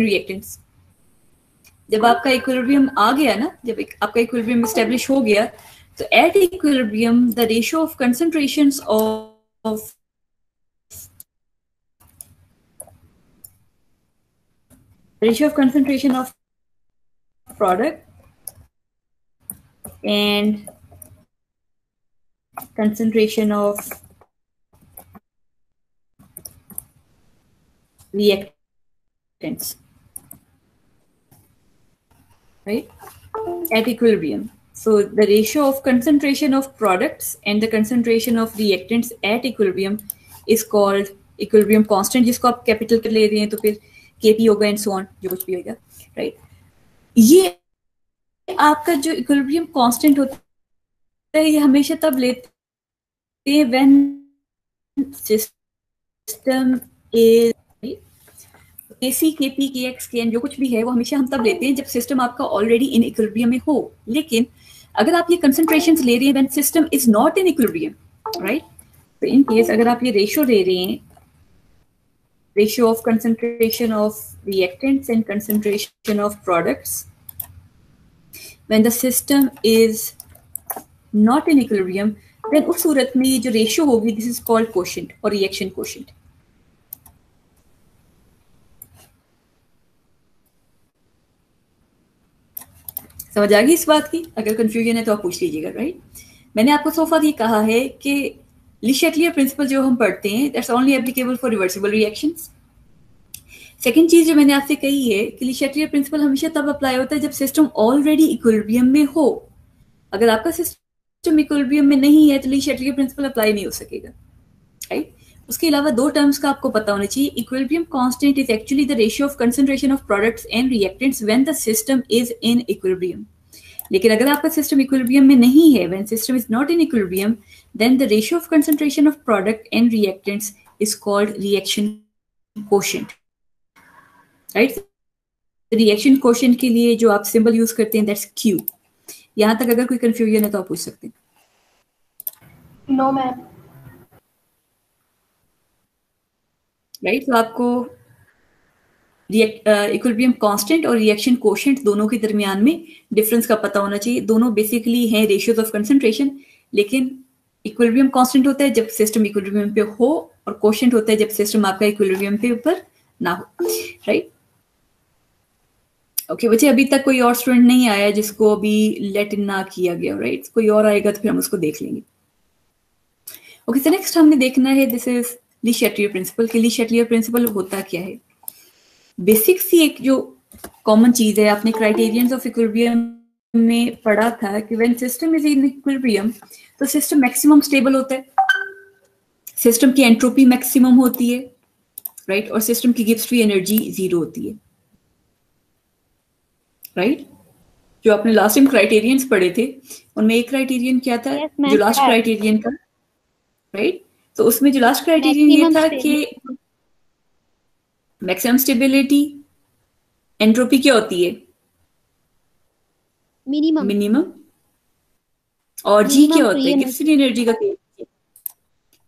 Reactants. जब आपका equilibrium आ गया ना, जब आपका इक्विलिब्रियम एस्टेब्लिश हो गया, तो at equilibrium the ratio of concentrations of product and concentration of reactants, right, at equilibrium. So the ratio of concentration of products and the concentration of reactants at equilibrium is called equilibrium constant, जिसको आप capital कर ले रहे हैं तो फिर Kp होगा and so on, जो कुछ भी होगा, राइट। ये आपका जो इक्विलिब्रियम कांस्टेंट होता है, ये हमेशा तब लेते हैं when system is Kc, Kp, Kx, Kn जो कुछ भी है वो हमेशा हम तब लेते हैं जब सिस्टम आपका ऑलरेडी इन इक्विलिब्रियम में हो। लेकिन अगर आप ये कंसंट्रेशंस ले रहे हैं when system is not in equilibrium, right, तो इन केस अगर आप ये रेशियो ले रहे हैं, ratio of concentration of reactants and concentration of products when the system is not in equilibrium, then उस सूरत में ये जो रेशियो होगी दिस इज कॉल्ड कोशेंट और रिएक्शन कोशेंट। समझ आ गई इस बात की? अगर कंफ्यूजन है तो आप पूछ लीजिएगा, राइट। मैंने आपको सो फार ये कहा है कि ली शैटलियर प्रिंसिपल जो हम पढ़ते हैं that's only applicable for reversible reactions. Second चीज जो मैंने आपसे कही है कि ली शैटलियर प्रिंसिपल हमेशा तब अप्लाई होता है जब सिस्टम ऑलरेडी इक्विलिब्रियम में हो। अगर आपका सिस्टम इक्विलिब्रियम में नहीं है तो ली शैटलियर प्रिंसिपल अप्लाई नहीं हो सकेगा, राइट। उसके अलावा दो टर्म्स का आपको पता होना चाहिए। Equilibrium constant is actually the ratio of concentration of products and reactants when the system is in equilibrium. लेकिन अगर आपका सिस्टम इक्विलिब्रियम में नहीं है, when system is not in equilibrium, then the ratio of concentration of product and reactants is called reaction quotient, right. Reaction quotient के लिए जो आप सिंबल यूज करते हैं दैट्स Q। यहां तक अगर कोई कंफ्यूजन है तो आप पूछ सकते हैं। No ma'am. राइट, तो आपको इक्विलिब्रियम कांस्टेंट और रिएक्शन कोशेंट दोनों के दरमियान में डिफरेंस का पता होना चाहिए। दोनों बेसिकली हैं रेशियोज ऑफ कंसंट्रेशन, लेकिन इक्विलिब्रियम कांस्टेंट होता है जब सिस्टम इक्विलिब्रियम पे हो और कोशेंट होता है जब सिस्टम आपका इक्विलिब्रियम पे ऊपर ना हो, राइट। ओके बच्चे, अभी तक कोई और स्टूडेंट नहीं आया जिसको अभी लेट इन ना किया गया, राइट। कोई और आएगा तो फिर हम उसको देख लेंगे। ओके, सो नेक्स्ट हमने देखना है this is Le Chatelier principle. Le Chatelier principle होता क्या है? बेसिक सी एक जो कॉमन चीज है, आपने क्राइटेरियंस ऑफ इक्विलिब्रियम में पढ़ा था कि when system is in equilibrium तो सिस्टम मैक्सिमम स्टेबल होता है, सिस्टम की एंट्रोपी मैक्सिमम होती है, राइट, और सिस्टम की गिब्स फ्री एनर्जी 0 होती है, राइट। जो आपने लास्ट टाइम क्राइटेरियंस पढ़े थे उनमें एक क्राइटेरियन क्या था? जो लास्ट क्राइटेरियन था, राइट, तो उसमें जो लास्ट क्राइटेरियन ये था कि मैक्सिमम स्टेबिलिटी, एंट्रोपी क्या होती है? मिनिमम, और जी क्या होता है? गिब्स फ्री एनर्जी का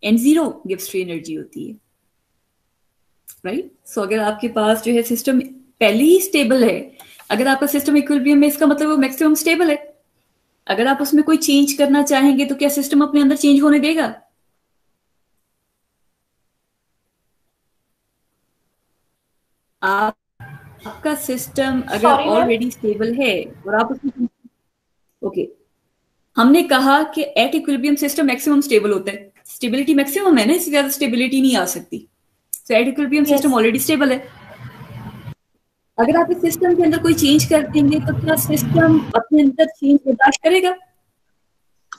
एंड 0 गिब्स फ्री एनर्जी होती है, राइट। सो अगर आपके पास जो है सिस्टम पहले ही स्टेबल है, अगर आपका सिस्टम इक्विलिब्रियम में, इसका मतलब वो मैक्सिमम स्टेबल है। अगर आप उसमें कोई चेंज करना चाहेंगे तो क्या सिस्टम अपने अंदर चेंज होने देगा? आपका सिस्टम अगर ऑलरेडी स्टेबल है और आप उसमें, ओके, हमने कहा कि eight equilibrium system maximum stable होता है। स्टेबिलिटी मैक्सिमम है ना, इससे ज्यादा स्टेबिलिटी नहीं आ सकती। So at equilibrium system already stable है। अगर आप इस सिस्टम के अंदर कोई चेंज कर देंगे तो क्या सिस्टम अपने अंदर चेंज बर्दाश्त करेगा?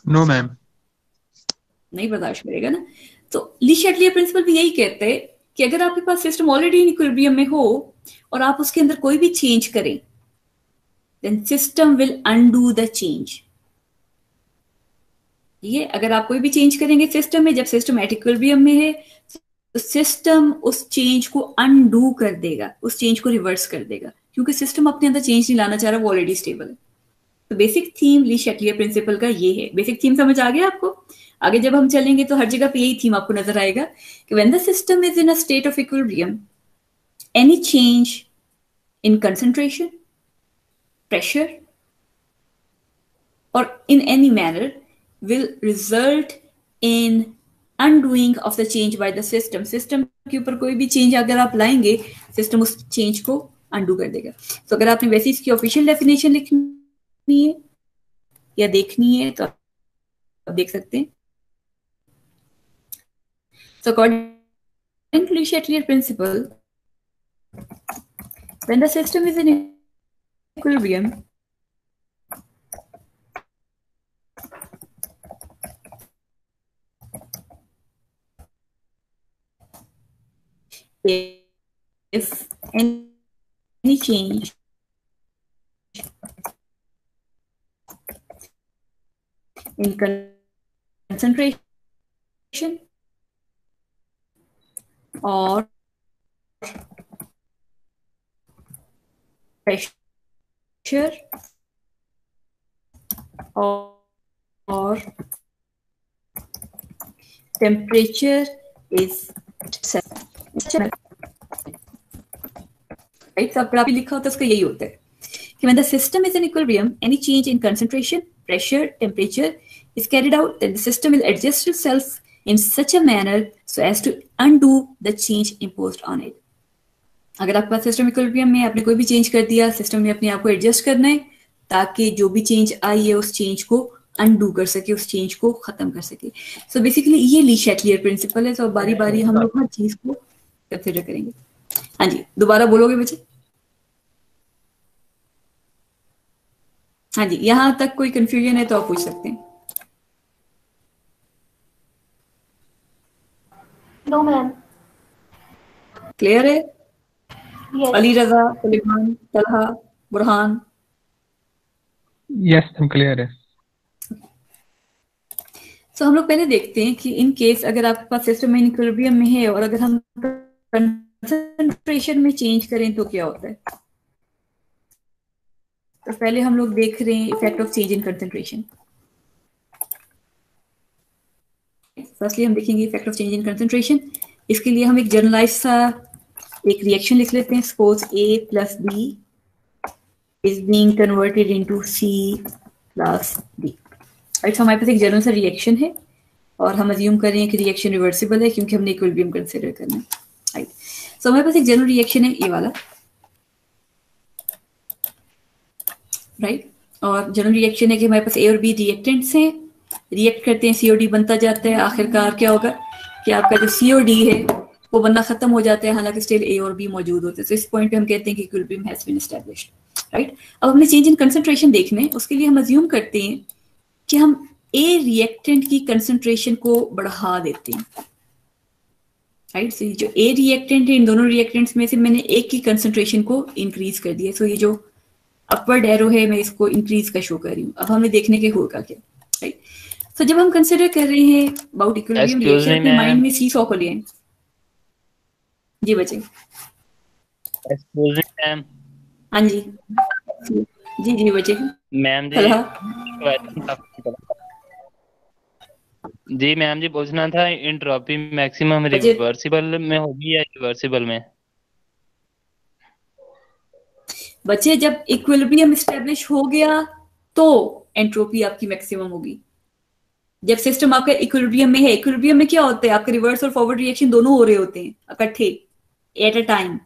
नो मैम, नहीं बर्दाश्त करेगा ना। तो ली शैटलियर प्रिंसिपल भी यही कहते हैं कि अगर आपके पास सिस्टम ऑलरेडी इन इक्विलिब्रियम में हो और आप उसके अंदर कोई भी चेंज करें, then system will undo the change. ये अगर आप कोई भी चेंज करेंगे सिस्टम में जब सिस्टम एट इक्विलिब्रियम में है, तो सिस्टम उस चेंज को अनडू कर देगा, उस चेंज को रिवर्स कर देगा, क्योंकि सिस्टम अपने अंदर चेंज नहीं लाना चाह रहा, वो ऑलरेडी स्टेबल है। तो बेसिक थीम ली शैटलियर प्रिंसिपल का ये है। बेसिक थीम समझ आ गया आपको? आगे जब हम चलेंगे तो हर जगह पे यही थीम आपको नजर आएगा कि when the system is in a state of equilibrium, any change in concentration, pressure, or in any manner will result in undoing of the change by the system. System के ऊपर कोई भी चेंज अगर आप लाएंगे, सिस्टम उस change को undo कर देगा. तो अगर आपने वैसे इसकी ऑफिशियल डेफिनेशन लिखनी है या देखनी है तो आप देख सकते हैं. So according to Le Chatelier principle, when the system is in equilibrium, if any change in concentration or pressure or temperature is right. So अगर आप लिखा होता है उसका यही होता है कि when the system is in equilibrium, any change in concentration, pressure, temperature is carried out, then the system will adjust itself in such a manner so as to undo the change imposed on it. अगर आपका system equilibrium में आपने कोई भी change कर दिया, system ने अपने आप को एडजस्ट करना है ताकि जो भी चेंज आई है उस चेंज को अनडू कर सके, उस चेंज को खत्म कर सके. सो बेसिकली ये ली शैटलियर प्रिंसिपल है. तो बारी बारी हम लोग हर चीज को कंसिडर करेंगे. हाँ जी, दोबारा बोलोगे बच्चे? हाँ जी, यहां तक कोई कंफ्यूजन है तो आप पूछ सकते हैं. No ma'am. क्लियर है? Yes. Ali Raza, Suleman, Talha, Burhan? Yes, I'm clear है. सो हम लोग पहले देखते हैं कि इन केस अगर आपके पास सिस्टम इन इक्विलिब्रियम में है और अगर हम कंसंट्रेशन में चेंज करें तो क्या होता है. तो पहले हम लोग देख रहे हैं effect of change in concentration. Firstly हम देखेंगे effect of change in concentration. इसके लिए हम एक जनरलाइज सा एक रिएक्शन लिख लेते हैं. Suppose A plus B is being converted into C plus D. Right, हमारे पास एक जनरल सा रिएक्शन है और हम अज्यूम कर रहे हैं कि रिएक्शन रिवर्सिबल है क्योंकि हमने इक्विलिब्रियम कंसीडर करना है. राइट, सो हमारे पास एक जनरल रिएक्शन है ये वाला. राइट, और जनरल रिएक्शन है कि हमारे पास A और B रिएक्टेंट्स हैं, रिएक्ट करते हैं, COD बनता जाता है. आखिरकार क्या होगा कि आपका जो COD है वो बनना खत्म हो जाता है, हालांकि स्टिल A और B मौजूद होते हैं. तो इस पॉइंट पे हम कहते हैं कि equilibrium has been established. Right, अब हमने चेंज इन कंसंट्रेशन देखना है. उसके लिए हम अज्यूम करते हैं कि हम A रिएक्टेंट की कंसंट्रेशन को बढ़ा देते हैं. राइट, सो जो A रिएक्टेंट है इन दोनों रिएक्टेंट्स में से मैंने एक की कंसंट्रेशन को इंक्रीज कर दिया. सो ये जो अपवर्ड एरो है मैं इसको इंक्रीज का शो कर रही हूँ. अब हमें देखने के होगा क्या. राइट, सो जब हम कंसीडर कर रहे हैं अबाउट इक्विलिब्रियम रिएक्शन अपने माइंड में सीसॉ को लिए. जी बच्चे. हाँ जी जी जी बच्चे. मैम जी मैम जी पूछना था एंट्रोपी मैक्सिमम रिवर्सिबल में होगी या रिवर्सिबल में? बच्चे जब इक्विलिब्रियम एस्टैब्लिश हो गया तो एंट्रोपी आपकी मैक्सिमम होगी. जब सिस्टम आपका इक्विलिब्रियम में है, इक्विलिब्रियम में क्या होता है आपके रिवर्स और फॉरवर्ड रिएक्शन दोनों हो रहे होते हैं इकट्ठे एट अ टाइम.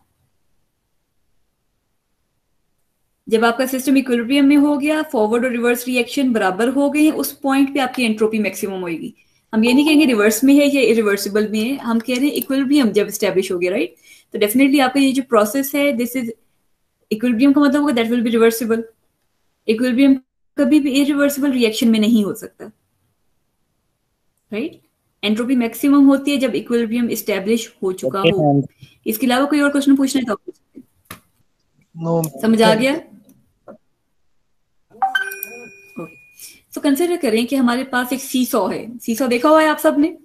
जब आपका सिस्टम इक्विलिब्रियम में हो गया, फॉरवर्ड और रिवर्स रिएक्शन बराबर हो गए हैं, उस पॉइंट पे आपकी एंट्रोपी मैक्सिमम होगी. हम ये नहीं कहेंगे रिवर्स में है या इरिवर्सिबल में है, हम कह रहे हैं इक्विलिब्रियम जब एस्टैब्लिश हो गया. राइट, तो डेफिनेटली आपका ये जो प्रोसेस है दिस इज इक्विलिब्रियम का मतलब होगा that will B reversible. Equilibrium कभी भी इरिवर्सिबल रिएक्शन में नहीं हो सकता. राइट, एंट्रोपी मैक्सिमम होती है जब इक्विलिब्रियम एस्टैब्लिश हो चुका हो. इसके अलावा कोई और क्वेश्चन पूछना है तो आप पूछ सकते हैं. समझ आ गया? तो कंसिडर करें कि हमारे पास एक सीसॉ है. सीसॉ देखा हुआ है आप सबने?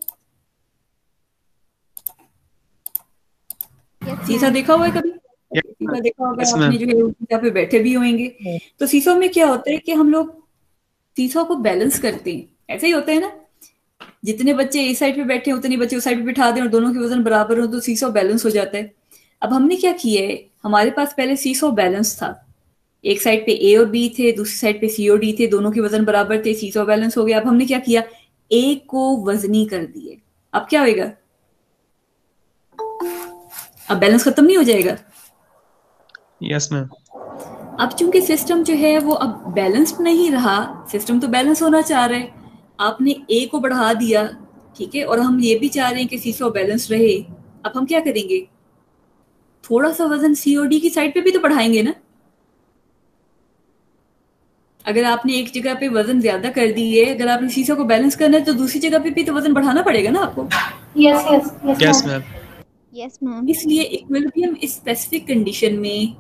सीसॉ देखा हुआ है कभी? सीसॉ देखा होगा आपने, जो है यहाँ पे बैठे भी होंगे. तो सीसॉ में क्या होता है कि हम लोग सीसॉ को बैलेंस करते हैं. ऐसे ही होता है ना, जितने बच्चे इस साइड पे बैठे हैं उतने बच्चे उस साइड पे बिठा दें और दोनों के वजन बराबर हो तो सीसॉ बैलेंस हो जाता है. अब हमने क्या किया है, हमारे पास पहले सीसो बैलेंस था, एक साइड पे ए और बी थे, दूसरी साइड पे सी और डी थे, दोनों के वजन बराबर थे, सीसो बैलेंस हो गया। अब हमने क्या किया, ए को वजनी कर दिए। अब क्या होएगा, अब बैलेंस खत्म नहीं हो जाएगा? Yes ma'am. अब चूंकि सिस्टम जो है वो अब बैलेंस्ड नहीं रहा, सिस्टम तो बैलेंस होना चाह रहा है, आपने ए को बढ़ा दिया, ठीक है, और हम ये भी चाह रहे हैं कि सीसो बैलेंस रहे। अब हम क्या करेंगे, थोड़ा सा वजन सी और डी की साइड पे भी तो बढ़ाएंगे ना। अगर आपने एक जगह पे वजन ज्यादा कर दी है, अगर आपने सीसो को बैलेंस करना है तो दूसरी जगह पे भी तो वजन बढ़ाना पड़ेगा ना आपको। Yes, yes, yes, yes ma'am. Ma'am. Yes, ma'am. इसलिए इक्विलिब्रियम इस स्पेसिफिक कंडीशन में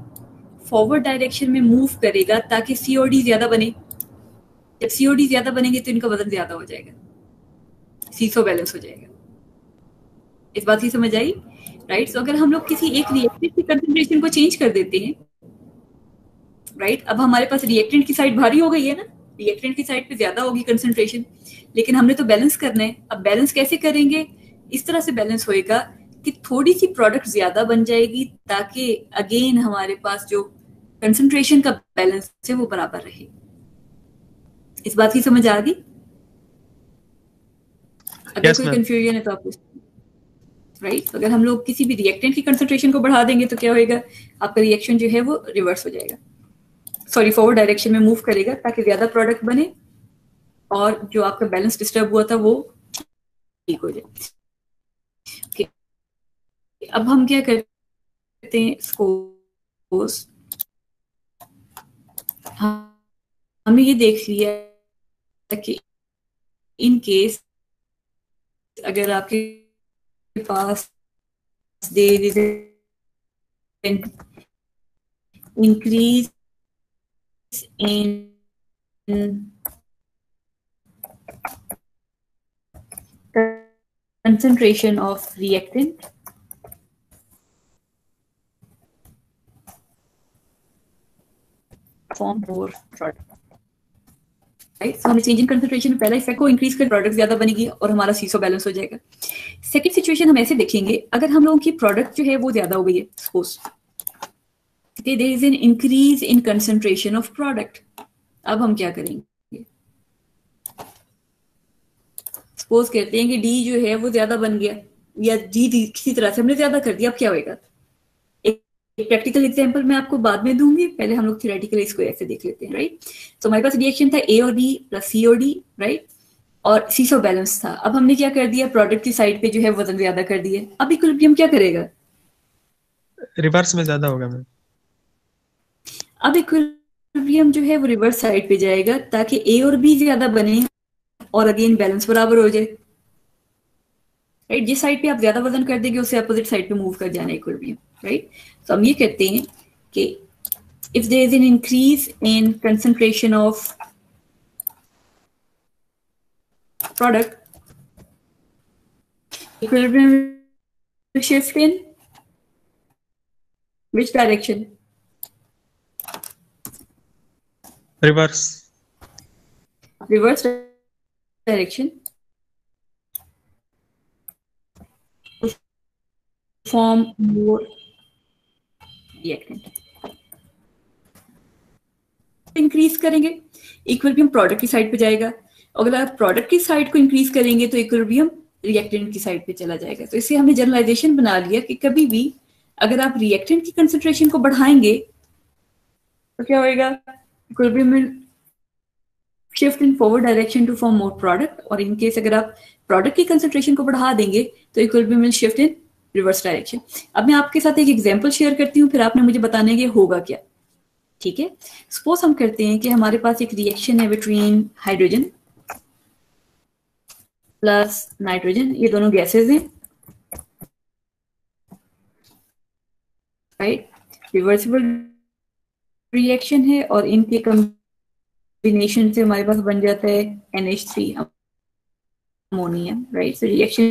फॉरवर्ड डायरेक्शन में मूव करेगा ताकि सी और डी ज्यादा बने। जब सी और डी ज्यादा बनेंगे तो इनका वजन ज्यादा हो जाएगा, सीसो बैलेंस हो जाएगा। इस बात की समझ आई, राइट? तो अगर हम लोग किसी एक रिएक्टेंट की कंसंट्रेशन को चेंज कर देते हैं, राइट, अब हमारे पास रिएक्टेंट की साइड भारी हो गई है ना, रिएक्टेंट की साइड पे ज्यादा होगी कंसंट्रेशन, लेकिन हमने तो बैलेंस करना है। अब बैलेंस कैसे करेंगे, इस तरह से बैलेंस होएगा कि थोड़ी सी प्रोडक्ट ज्यादा बन जाएगी ताकि अगेन हमारे पास जो कंसंट्रेशन का बैलेंस है वो बराबर रहे। इस बात की समझ आ गई? अगर Yes, कोई ma'am. कंफ्यूजन है तो आप पूछ, राइट? अगर हम लोग किसी भी रिएक्टेंट की कंसंट्रेशन को बढ़ा देंगे तो क्या होएगा, आपका रिएक्शन जो है वो रिवर्स हो जाएगा, सॉरी फॉरवर्ड डायरेक्शन में मूव करेगा ताकि ज्यादा प्रोडक्ट बने और जो आपका बैलेंस डिस्टर्ब हुआ था वो ठीक हो जाए। okay. अब हम क्या करते हैं, सपोज हमने ये देख लिया कि इन केस अगर आपके पास there is an increase in concentration of reactant form more product, right? So हमें चेंज इन कंसंट्रेशन में पहला इफेक्ट को इंक्रीज कर प्रोडक्ट ज्यादा बनेगी और हमारा सीसो बैलेंस हो जाएगा। सेकंड सिचुएशन हम ऐसे देखेंगे, अगर हम लोगों की प्रोडक्ट जो है वो ज्यादा हो गई है, suppose there is an increase in concentration of product. अब हम क्या करेंगे, सपोज कहते हैं कि डी जो है वो ज्यादा बन गया या डी किसी तरह से हमने ज्यादा कर दिया। अब क्या होएगा, एक प्रैक्टिकल एग्जांपल मैं आपको बाद में दूंगी, पहले हम लोग थियोरेटिकली इसको ऐसे देख लेते हैं, राइट? तो हमारे पास रिएक्शन था ए और बी प्लस सी और डी, राइट, और सीसो बैलेंस था। अब हमने क्या कर दिया, प्रोडक्ट की साइड पे जो है वजन ज्यादा कर दिया। अब इक्विलिब्रियम क्या करेगा, रिवर्स में ज्यादा होगा मैम। अब इक्विलिब्रियम जो है वो रिवर्स साइड पे जाएगा ताकि ए और बी ज्यादा बने और अगेन बैलेंस बराबर हो जाए, राइट? जिस साइड पे आप ज्यादा वजन कर देंगे उससे अपोजिट साइड पे मूव कर जाना इक्विलिब्रियम, राइट? तो हम ये कहते हैं कि if there is an increase in concentration of product, equilibrium will shift in which direction? Reverse. Reverse direction. To form more reactant. Increase करेंगे, इक्विलिब्रियम प्रोडक्ट की साइड पे जाएगा, और अगर आप प्रोडक्ट की साइड को इंक्रीज करेंगे तो इक्विलिब्रियम रिएक्टेंट की साइड पे चला जाएगा। तो इससे हमने जनरलाइजेशन बना लिया कि कभी भी अगर आप रिएक्टेंट की कंसंट्रेशन को बढ़ाएंगे तो क्या होएगा, equilibrium will shift in forward direction to form more product, और इन केस अगर आप प्रोडक्ट की कंसंट्रेशन को बढ़ा देंगे तो equilibrium will shift in reverse direction. अब मैं आपके साथ एक एग्जांपल शेयर करती हूँ, फिर आपने मुझे बताना है कि होगा क्या, ठीक है? सपोज हम करते हैं कि हमारे पास एक रिएक्शन है बिटवीन हाइड्रोजन प्लस नाइट्रोजन, ये दोनों गैसेज हैं, राइट? रिवर्सिबल रिएक्शन है और इनके कॉम्बिनेशन से हमारे पास बन जाता है NH3 ammonium, right? So reaction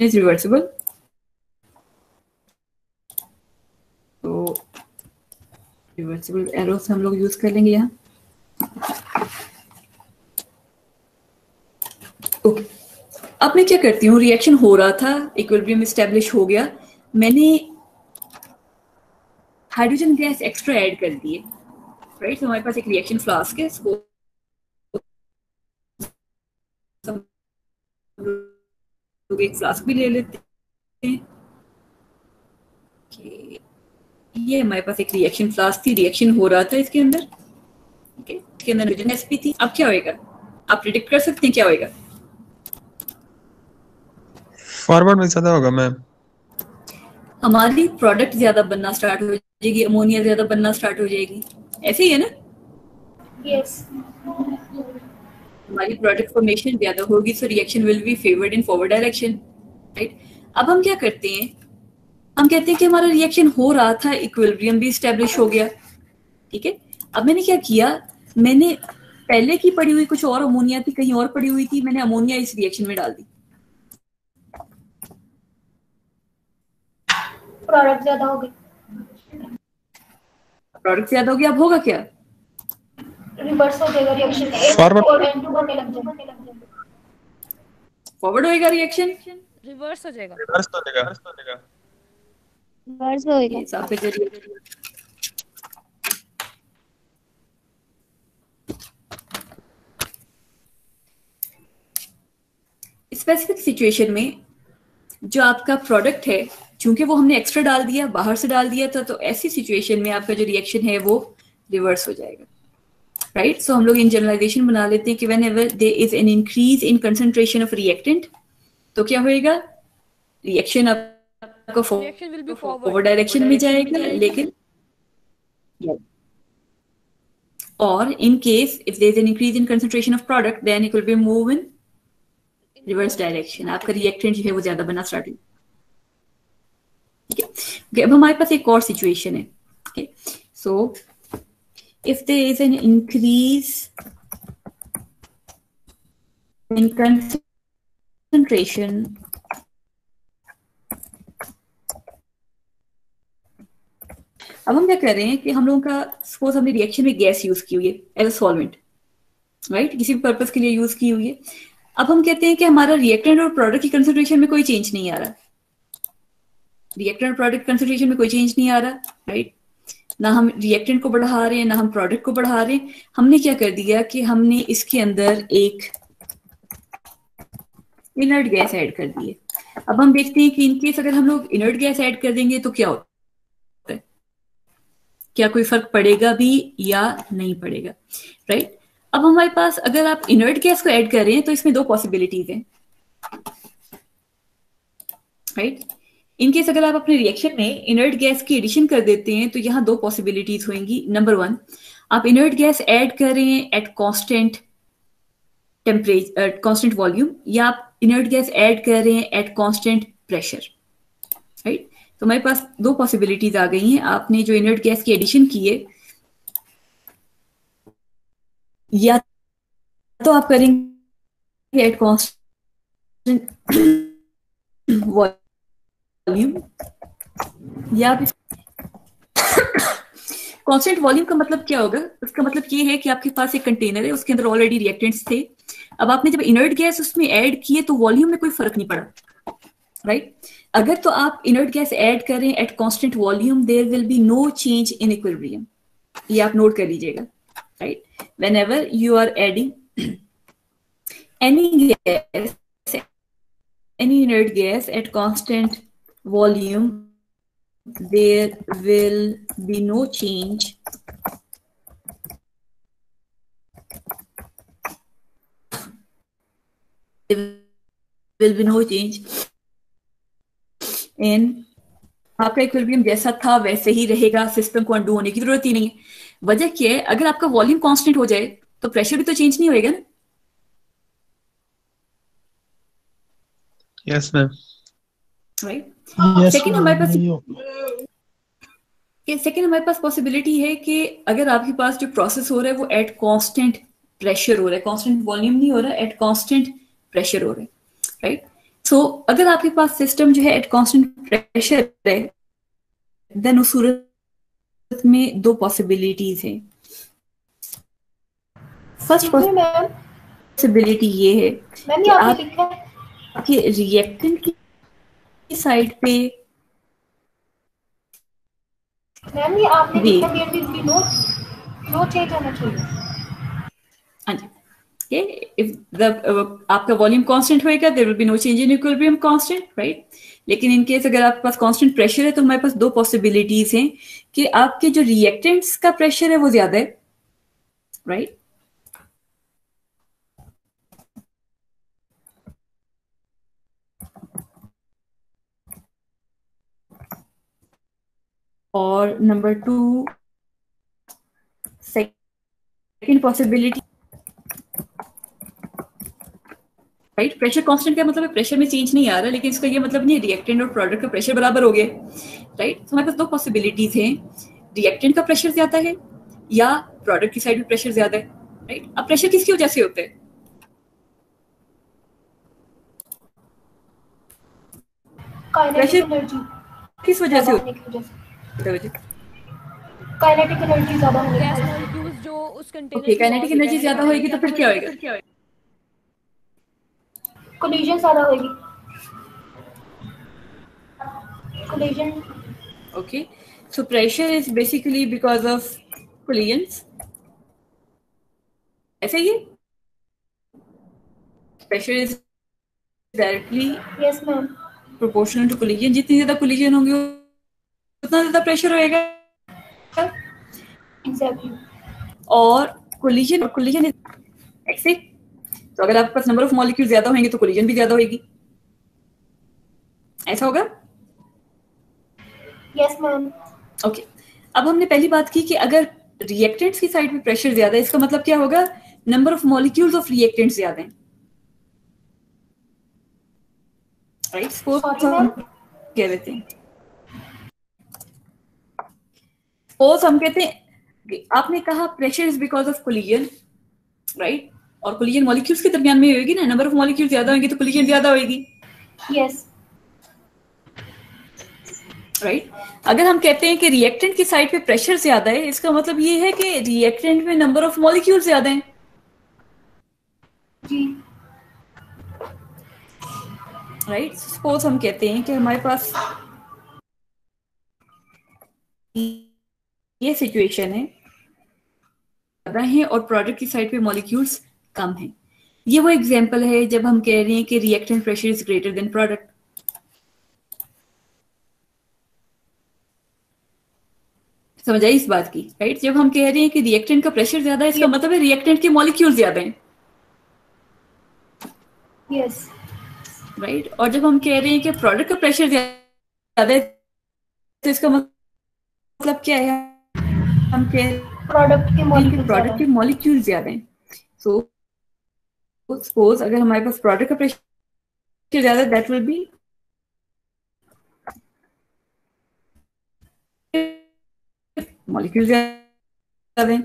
is reversible. तो रिवर्सिबल एरोस हम लोग यूज कर लेंगे यहाँ, ओके। अब मैं क्या करती हूँ, रिएक्शन हो रहा था, इक्विलिब्रियम एस्टेब्लिश हो गया, मैंने हाइड्रोजन गैस एक्स्ट्रा ऐड कर दिए, राइट। तो हमारे पास एक रिएक्शन फ्लास्क है, इसको लोग एक फ्लास्क भी ले लेते हैं। ये हमारे पास एक रिएक्शन फ्लास्क थी, रिएक्शन हो रहा था इसके अंदर, ओके। इसके अंदर हाइड्रोजन गैस भी थी। अब क्या होएगा, आप प्रिडिक्ट कर सकते हैं क्या होएगा? फॉरवर्ड में ज्यादा होगा मैम। हमारी प्रोडक्ट ज्यादा बनना स्टार्ट हो जाएगी, अमोनिया ज्यादा बनना स्टार्ट हो जाएगी, ऐसे ही है ना? Yes. हमारी प्रोडक्ट फॉर्मेशन ज्यादा होगी, so reaction will B favoured in forward direction, right. अब हम क्या करते हैं, हम कहते हैं कि हमारा रिएक्शन हो रहा था, इक्विलिब्रियम भी स्टैब्लिश हो गया, ठीक है। अब मैंने क्या किया, मैंने पहले की पड़ी हुई कुछ और अमोनिया थी, कहीं और पड़ी हुई थी, मैंने अमोनिया इस रिएक्शन में डाल दी, प्रोडक्ट ज्यादा हो गई, प्रोडक्ट ज्यादा हो गया। अब होगा क्या, रिवर्स हो जाएगा रिएक्शन, Forward. और N2 बनने लग जाएगा। फॉरवर्ड होएगा रिएक्शन, रिवर्स हो जाएगा। रिवर्स तो देगा। रिवर्स होएगा। हिसाब के जरिए। स्पेसिफिक सिचुएशन में जो आपका प्रोडक्ट है, चूंकि वो हमने एक्स्ट्रा डाल दिया, बाहर से डाल दिया था, तो ऐसी सिचुएशन में आपका जो रिएक्शन है वो रिवर्स हो जाएगा, राइट। सो हम लोग इन जनरलाइजेशन बना लेते हैं कि whenever there is an increase in concentration of reactant, तो क्या होएगा, रिएक्शन आपका reaction will be forward direction में जाएगा, लेकिन और in case if there is an increase in concentration of product, then it will be move in reverse direction, आपका reactant जो है वो ज्यादा बनना स्टार्ट हो, ठीक है। Okay, अब हमारे पास एक और सिचुएशन है, okay. So if there is an increase in concentration अब हम क्या कर रहे हैं कि हम लोगों का, सपोज हमने रिएक्शन में गैस यूज की हुई है एज अ सॉल्वेंट, राइट, किसी भी पर्पस के लिए यूज की हुई है। अब हम कहते हैं कि हमारा रिएक्टेंट और प्रोडक्ट की कंसंट्रेशन में कोई चेंज नहीं आ रहा, रिएक्टेंट और प्रोडक्ट कंसंट्रेशन में कोई चेंज नहीं आ रहा, राइट। ना हम रिएक्टेंट को बढ़ा रहे हैं, ना हम प्रोडक्ट को बढ़ा रहे हैं। हमने क्या कर दिया कि हमने इसके अंदर एक इनर्ट गैस ऐड कर दी है। अब हम देखते हैं कि इनकेस अगर हम लोग इनर्ट गैस ऐड कर देंगे तो क्या होता है, क्या कोई फर्क पड़ेगा भी या नहीं पड़ेगा, राइट। अब हमारे पास अगर आप इनर्ट गैस को ऐड कर रहे हैं तो इसमें दो पॉसिबिलिटीज हैं, राइट। इनकेस अगर आप अपने रिएक्शन में इनर्ट गैस की एडिशन कर देते हैं तो यहाँ दो पॉसिबिलिटीज होंगी। नंबर वन, आप इनर्ट गैस ऐड कर रहे हैं at constant temperature, constant volume, या आप इनर्ट गैस ऐड कर रहे हैं एट कांस्टेंट प्रेशर, राइट। तो हमारे पास दो पॉसिबिलिटीज आ गई हैं। आपने जो इनर्ट गैस की एडिशन की है, या तो आप करेंगे एट कांस्टेंट वॉल्यूम, या कांस्टेंट वॉल्यूम का मतलब क्या होगा, उसका मतलब ये है कि आपके पास एक कंटेनर है, उसके अंदर ऑलरेडी रिएक्टेंट्स थे। अब आपने जब इनर्ट गैस उसमें ऐड किए तो वॉल्यूम में कोई फर्क नहीं पड़ा, राइट। अगर तो आप इनर्ट गैस ऐड करें at constant volume, there will be no change in equilibrium, ये आप नोट कर लीजिएगा, right. Whenever you are adding any gas, any inert gas at constant volume, there will be no change in आपका equilibrium जैसा था वैसे ही रहेगा, system को अनडू होने की जरूरत ही नहीं है। वजह क्या है, अगर आपका वॉल्यूम कांस्टेंट हो जाए तो प्रेशर भी तो चेंज नहीं होएगा ना, yes ma'am. Right. Yes second हमारे पास नहीं हो सेकंड हमारे पास पॉसिबिलिटी है कि अगर आपके पास जो प्रोसेस हो रहा है वो एट कांस्टेंट प्रेशर हो रहा है, कांस्टेंट वॉल्यूम नहीं हो रहा, एट कांस्टेंट प्रेशर हो रहा है, राइट। सो अगर आपके पास सिस्टम जो है एट कांस्टेंट प्रेशर है, देन उस सूरत में दो पॉसिबिलिटीज हैं। फर्स्ट मैम पॉसिबिलिटी ये है मैम कि ये आप आपने लिखा है, आपके रिएक्टेंट की साइड पे मैम ये आपने जी। लिखा there will be no change होना चाहिए। हाँ जी, इफ द आपका वॉल्यूम कांस्टेंट होएगा there will be no change in equilibrium constant, right. लेकिन इन केस अगर आपके पास कांस्टेंट प्रेशर है तो हमारे पास दो पॉसिबिलिटीज हैं कि आपके जो रिएक्टेंट्स का प्रेशर है वो ज्यादा है, राइट। और number 2 second possibility, right. Pressure constant का मतलब है प्रेशर में चेंज नहीं आ रहा, लेकिन इसका ये मतलब नहीं है रिएक्टेंट और प्रोडक्ट का प्रेशर बराबर हो गए, राइट। तो हमारे पास दो पॉसिबिलिटीज हैं, रिएक्टेंट का प्रेशर ज्यादा है या प्रोडक्ट की साइड में प्रेशर ज्यादा है, राइट। अब प्रेशर किसकी वजह से होता है? काइनेटिक प्रेशर एनर्जी किस वजह से ज्यादा होता होने की वजह से, है? काइनेटिक एनर्जी ज्यादा होने की गैस वजह से। मॉलिक्यूल्स जो उस कंटेनर ओके, काइनेटिक एनर्जी ज्यादा होगी तो फिर क्या होएगा? कोलिजन ज्यादा होगी, collision. Okay, so pressure is basically because of collisions. ऐसा ही है? Pressure is directly yes ma'am. proportional to collision. जितनी ज्यादा collision होंगी उतना ज्यादा pressure होएगा। एग्जैक्टली। और collision is ऐसे, तो अगर आपके पास नंबर ऑफ मॉलिक्यूल ज्यादा होंगे तो collision भी ज्यादा होगी, ऐसा होगा? Yes ma'am. ओके, अब हमने पहली बात की कि अगर रिएक्टेंट्स की साइड पे प्रेशर ज्यादा है, इसका मतलब क्या होगा? Number of molecules of reactants ज्यादा हैं, राइट। Sorry ma'am. कह देते हैं, सपोज हम कहते हैं, आपने कहा pressure is because of collision, right. और कोलिजन मॉलिक्यूल्स के दरमियान में होगी ना, नंबर ऑफ मॉलिक्यूल ज्यादा होंगे तो कोलिजन ज्यादा होगी, यस। राइट। अगर हम कहते हैं कि रिएक्टेंट की साइड पे प्रेशर ज्यादा है, इसका मतलब ये है कि रिएक्टेंट में नंबर ऑफ मॉलिक्यूल ज्यादा हैं, जी। राइट। सपोज हम कहते हैं कि हमारे पास ये सिचुएशन है, ज्यादा है और प्रोडक्ट की साइड पे मॉलिक्यूल्स कम हैं। ये वो एग्जांपल है जब हम कह रहे हैं कि reactant pressure is greater than product. समझ आई इस बात की, राइट। जब हम कह रहे हैं कि रिएक्टेंट का प्रेशर ज्यादा है, इसका मतलब है रिएक्टेंट के मॉलिक्यूल ज्यादा हैं, यस। राइट। और जब हम कह रहे हैं कि प्रोडक्ट का प्रेशर ज्यादा है तो इसका मतलब क्या है? हम कह प्रोडक्ट के मॉलिक्यूल प्रोडक्ट के मॉलिक्यूल ज्यादा हैं। सो सपोज अगर हमारे पास प्रोडक्ट का प्रेशर ज्यादा, दैट विल बी मॉलिक्यूल ज्यादा हैं।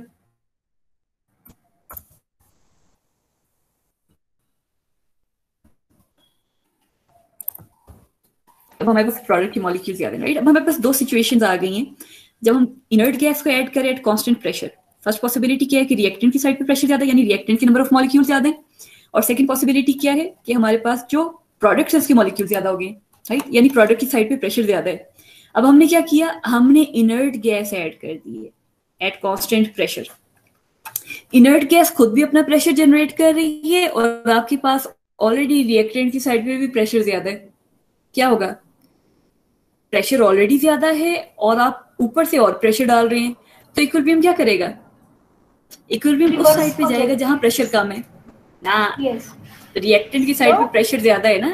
अब हमारे पास प्रोडक्ट की मॉलिक्यूल ज्यादा है, राइट। अब हमारे पास दो सिचुएशंस आ गई हैं जब हम इनर्ट गैस को ऐड करें at constant pressure. First possibility क्या है कि रिएक्टेंट की साइड पे प्रेशर ज्यादा है, यानी रिएक्टेंट की नंबर ऑफ मॉलिक्यूल ज्यादा है। और सेकंड पॉसिबिलिटी क्या है कि हमारे पास जो प्रोडक्ट है उसकी मॉलिक्यूल ज्यादा हो गए, राइट, यानी प्रोडक्ट की साइड पे प्रेशर ज्यादा है। अब हमने क्या किया? हमने इनर्ट गैस ऐड कर दी है at constant pressure. Inert gas खुद भी अपना प्रेशर जनरेट कर रही है और आपके पास ऑलरेडी रिएक्टेंट की साइड पे भी प्रेशर ज्यादा है। क्या होगा? प्रेशर ऑलरेडी ज्यादा है और आप ऊपर से और प्रेशर डाल रहे हैं, तो इक्विलिब्रियम क्या करेगा? इक्विलिब्रियम उस साइड पे जाएगा जहां प्रेशर कम है ना। यस। रिएक्टेंट की साइड पे प्रेशर ज्यादा है ना,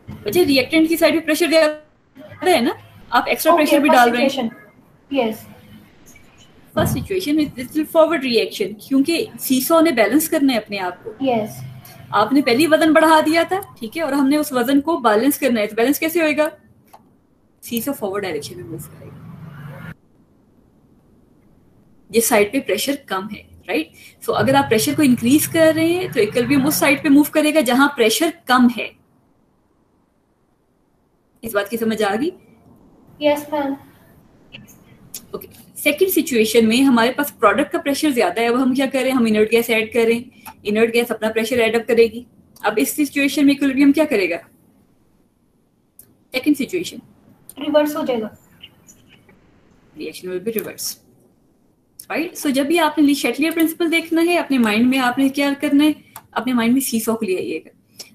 बच्चे रिएक्टेंट की साइड पे प्रेशर ज्यादा है ना, आप एक्स्ट्रा प्रेशर भी डाल रहे हैं। Yes. First situation is forward reaction, क्योंकि सीसॉ ने बैलेंस करना है अपने आप को। यस। आपने पहले वजन बढ़ा दिया था, ठीक है, और हमने उस वजन को बैलेंस करना है। तो बैलेंस कैसे होएगा? सीसॉ फॉरवर्ड डायरेक्शन में मूव करेगा जिस साइड पे प्रेशर कम है, राइट। सो अगर आप प्रेशर को इंक्रीज कर रहे हैं तो इक्विलिब्रियम उस साइड पे मूव करेगा जहां प्रेशर कम है। इस बात की समझ आ गई? Yes ma'am. Okay, second situation में हमारे पास प्रोडक्ट का प्रेशर ज्यादा है। अब हम क्या करें? हम इनर्ट गैस ऐड करें, इनर्ट गैस अपना प्रेशर ऐड अप करेगी। अब इस सिचुएशन में इक्विलिब्रियम क्या करेगा? सेकंड सिचुएशन रिवर्स हो जाएगा। Reaction will be reverse, right. So जब भी आपने ली शेटलियर प्रिंसिपल देखना है, अपने माइंड में आपने क्या करना है, अपने माइंड में सीसॉ को ले आइएगा।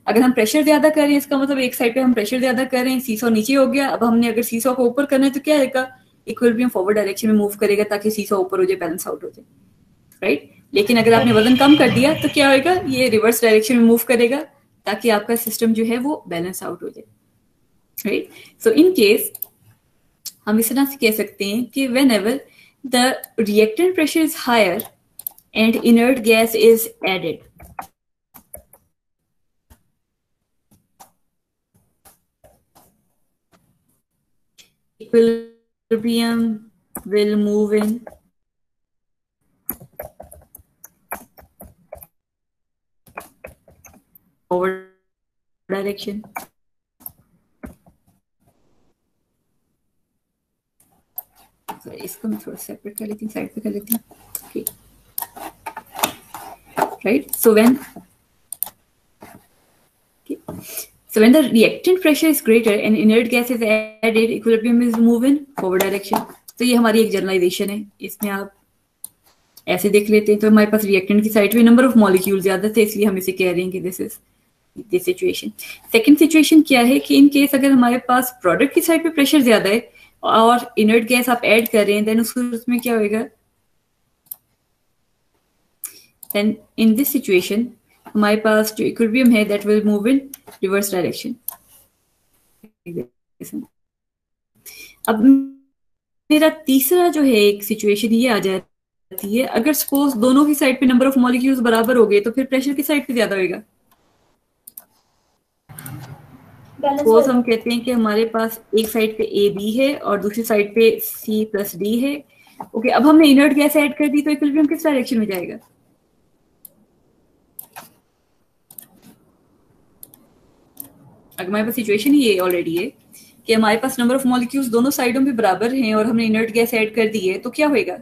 अगर हम प्रेशर ज्यादा कर रहे हैं, इसका मतलब एक साइड पे हम प्रेशर ज्यादा कर रहे हैं, सीसॉ नीचे हो गया। अब हमने अगर सीसॉ को ऊपर करना है तो क्या आएगा, इक्विलिब्रियम फॉरवर्ड डायरेक्शन में मूव करेगा ताकि सीसॉ ऊपर हो जाए, बैलेंस आउट हो जाए, राइट। लेकिन अगर आपने वजन कम कर दिया तो क्या होगा, ये रिवर्स डायरेक्शन में मूव करेगा ताकि आपका सिस्टम जो है वो बैलेंस आउट हो जाए, राइट। सो इन केस हम इस तरह से कह सकते हैं कि whenever the reactant pressure is higher and inert gas is added, equilibrium will move in forward direction. Sorry, इसको मैं थोड़ा सेपरेट कर लेती हूँ, साइड पे कर लेती हूँ, right? So when the reactant pressure is greater and inert gas is added, equilibrium is move in forward direction. तो ये हमारी एक जनरलाइजेशन है, इसमें आप ऐसे देख लेते हैं तो हमारे पास रिएक्टेंट की साइड पे नंबर ऑफ मॉलिक्यूल ज्यादा थे, इसलिए हम इसे कह रहे हैं कि this is this situation. Second situation क्या है कि इन केस अगर हमारे पास प्रोडक्ट की साइड पे प्रेशर ज्यादा है और इनर्ट गैस आप ऐड कर रहे हैं, देन उसमें क्या होगा, देन इन दिस सिचुएशन हमारे पास जो इक्विलिब्रियम है that will move in reverse direction. अब मेरा तीसरा जो है एक सिचुएशन ये आ जाती है, अगर सपोज दोनों की साइड पे नंबर ऑफ मॉलिक्यूल्स बराबर हो गए तो फिर प्रेशर की साइड पे ज्यादा होगा। सपोज हम कहते हैं कि हमारे पास एक साइड पे ए बी है और दूसरी साइड पे सी प्लस डी है। ओके, अब हमने इनर्ट गैस ऐड कर दी तो इक्विलिब्रियम किस डायरेक्शन में जाएगा, अगर हमारे पास सिचुएशन ही ये ऑलरेडी है कि हमारे पास नंबर ऑफ मॉलिक्यूल्स दोनों साइडों पे बराबर हैं और हमने इनर्ट गैस ऐड कर दी है, तो क्या होएगा,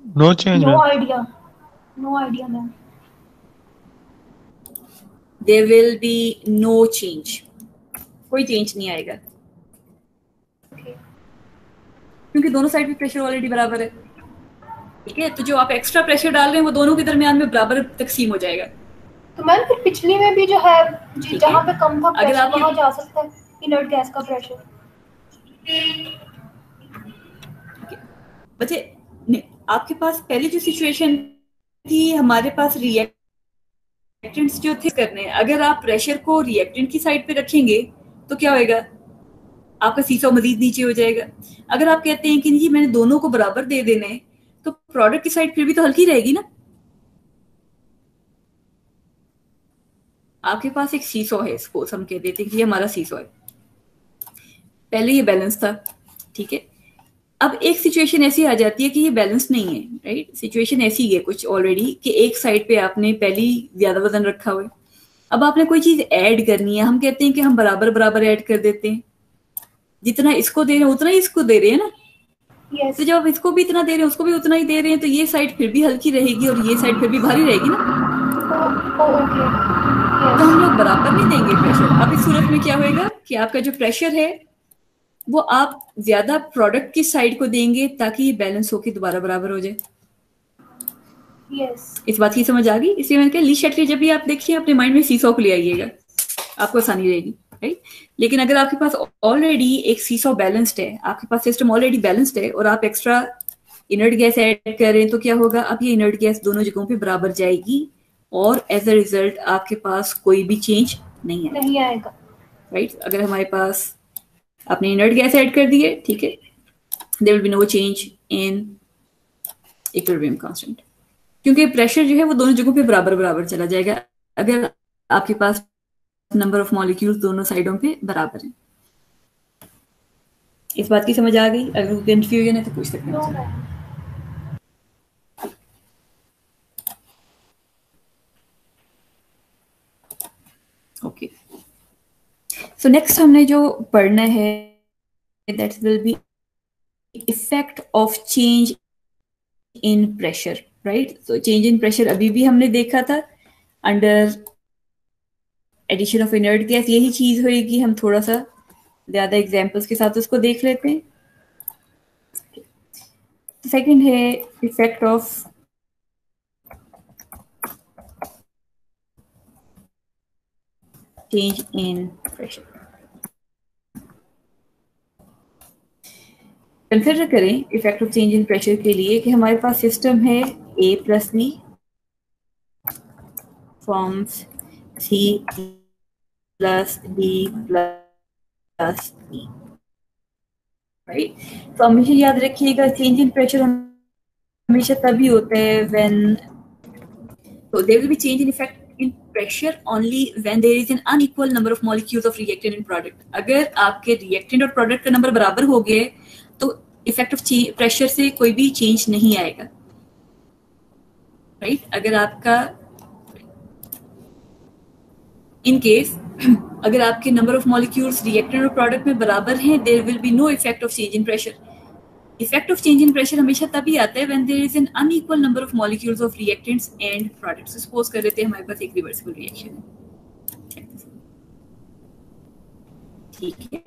no change no idea ma'am, there will be no change, कोई चेंज नहीं आएगा क्योंकि दोनों साइड पे प्रेशर ऑलरेडी बराबर है, ठीक है। तो जो आप एक्स्ट्रा प्रेशर डाल रहे हैं वो दोनों के दरमियान में बराबर तकसीम हो जाएगा। तो मैम फिर पिछली में भी जो है जहाँ पे कम था अगर प्रेशर आप वहाँ जा सकता है इनर्ट गैस का प्रेशर। बच्चे आपके पास पहली जो सिचुएशन थी, हमारे पास रिएक्टेंट्स जो थे करने, अगर आप प्रेशर को रिएक्टेंट की साइड पे रखेंगे तो क्या होएगा, आपका सीसॉ मजीद नीचे हो जाएगा। अगर आप कहते हैं कि नहीं मैंने दोनों को बराबर दे देने हैं तो प्रोडक्ट की साइड फिर भी तो हल्की रहेगी ना। आपके पास एक सीसॉ है, सपोज हम कह देते हैं कि ये हमारा सीसॉ है, पहले ये बैलेंस था, ठीक है। अब एक सिचुएशन ऐसी आ जाती है कि ये बैलेंस नहीं है, राइट। सिचुएशन ऐसी है कुछ ऑलरेडी कि एक साइड पे आपने पहले ज्यादा वजन रखा हुआ है, अब आपने कोई चीज ऐड करनी है, हम कहते हैं कि हम बराबर बराबर ऐड कर देते हैं, जितना इसको दे रहे हैं उतना ही इसको दे रहे हैं ना। yes. तो जब इसको भी इतना दे रहे हैं उसको भी उतना ही दे रहे हैं तो ये साइड फिर भी हल्की रहेगी और ये साइड फिर भी भारी रहेगी ना। ओके तो हम लोग बराबर नहीं देंगे प्रेशर। अब इस सूरत में क्या होएगा कि आपका जो प्रेशर है वो आप ज्यादा प्रोडक्ट की साइड को देंगे ताकि ये बैलेंस होके दोबारा बराबर हो जाए। यस इस बात की समझ आ गई। इसलिए मैंने कहा ली शेटली जब भी आप देखिए अपने माइंड में सीसॉ को ले आइएगा, आपको आसानी रहेगी, राइट। लेकिन अगर आपके पास ऑलरेडी एक सीसॉ बैलेंस्ड है, आपके पास सिस्टम ऑलरेडी बैलेंस्ड है और आप एक्स्ट्रा इनर्ट गैस ऐड कर रहे हैं तो क्या होगा, अब ये इनर्ट गैस दोनों जगहों पे बराबर जाएगी और एज अ रिजल्ट आपके पास कोई भी चेंज नहीं आएगा, राइट। अगर हमारे पास आपने इनर्ट गैस ऐड कर दी है, ठीक है, there will be no change in equilibrium constant, क्योंकि प्रेशर जो है वो दोनों जगहों पे बराबर बराबर चला जाएगा अगर आपके पास नंबर ऑफ मॉलिक्यूल्स दोनों साइडों पे बराबर है। इस बात की समझ आ गई? अगर कंफ्यूजन है तो पूछ सकते हैं। ओके, सो नेक्स्ट हमने जो पढ़ना है that will be effect of change in pressure, right. So change in pressure अभी भी हमने देखा था under addition of inert gas, यही चीज होगी। हम थोड़ा सा ज्यादा एग्जांपल्स के साथ उसको देख लेते हैं। सेकंड है effect of change in pressure. Consider करें effect of change in pressure के लिए कि हमारे पास सिस्टम है A plus B forms C plus D plus E, right. तो हमेशा याद रखिएगा चेंज इन प्रेशर हमेशा तभी होता है when, so there will be change in effect in pressure only when there is an unequal number of molecules of reactant and product। अगर आपके reactant और product का नंबर बराबर हो गए तो इफेक्ट ऑफ प्रेशर से कोई भी चेंज नहीं आएगा, राइट। अगर आपका इन केस अगर आपके नंबर ऑफ मॉलिक्यूल्स रिएक्टेंट और प्रोडक्ट में बराबर हैं, there will be no effect of change in pressure. Effect of change in pressure हमेशा तभी आता है when there is an unequal number of molecules of reactants and products. Suppose कर लेते हैं हमारे पास एक रिवर्सिबल रिएक्शन है, ठीक है।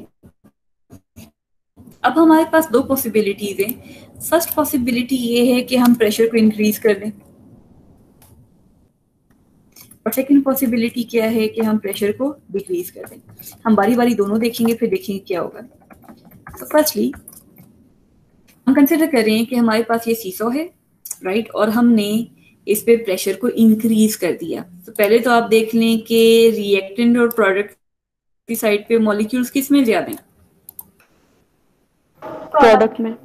अब हमारे पास दो पॉसिबिलिटीज हैं। फर्स्ट पॉसिबिलिटी ये है कि हम प्रेशर को इंक्रीज कर दें, और सेकंड पॉसिबिलिटी क्या है कि हम प्रेशर को डिक्रीज कर दें। हम बारी बारी दोनों देखेंगे, फिर देखेंगे क्या होगा। तो फर्स्टली हम कंसिडर करें कि हमारे पास ये सीसॉ है, राइट, और हमने इस पे प्रेशर को इंक्रीज कर दिया। तो पहले तो आप देख लें कि रिएक्टेंट और प्रोडक्ट की साइड पे मॉलिक्यूल्स किस में ज्यादा हैं? प्रोडक्ट में।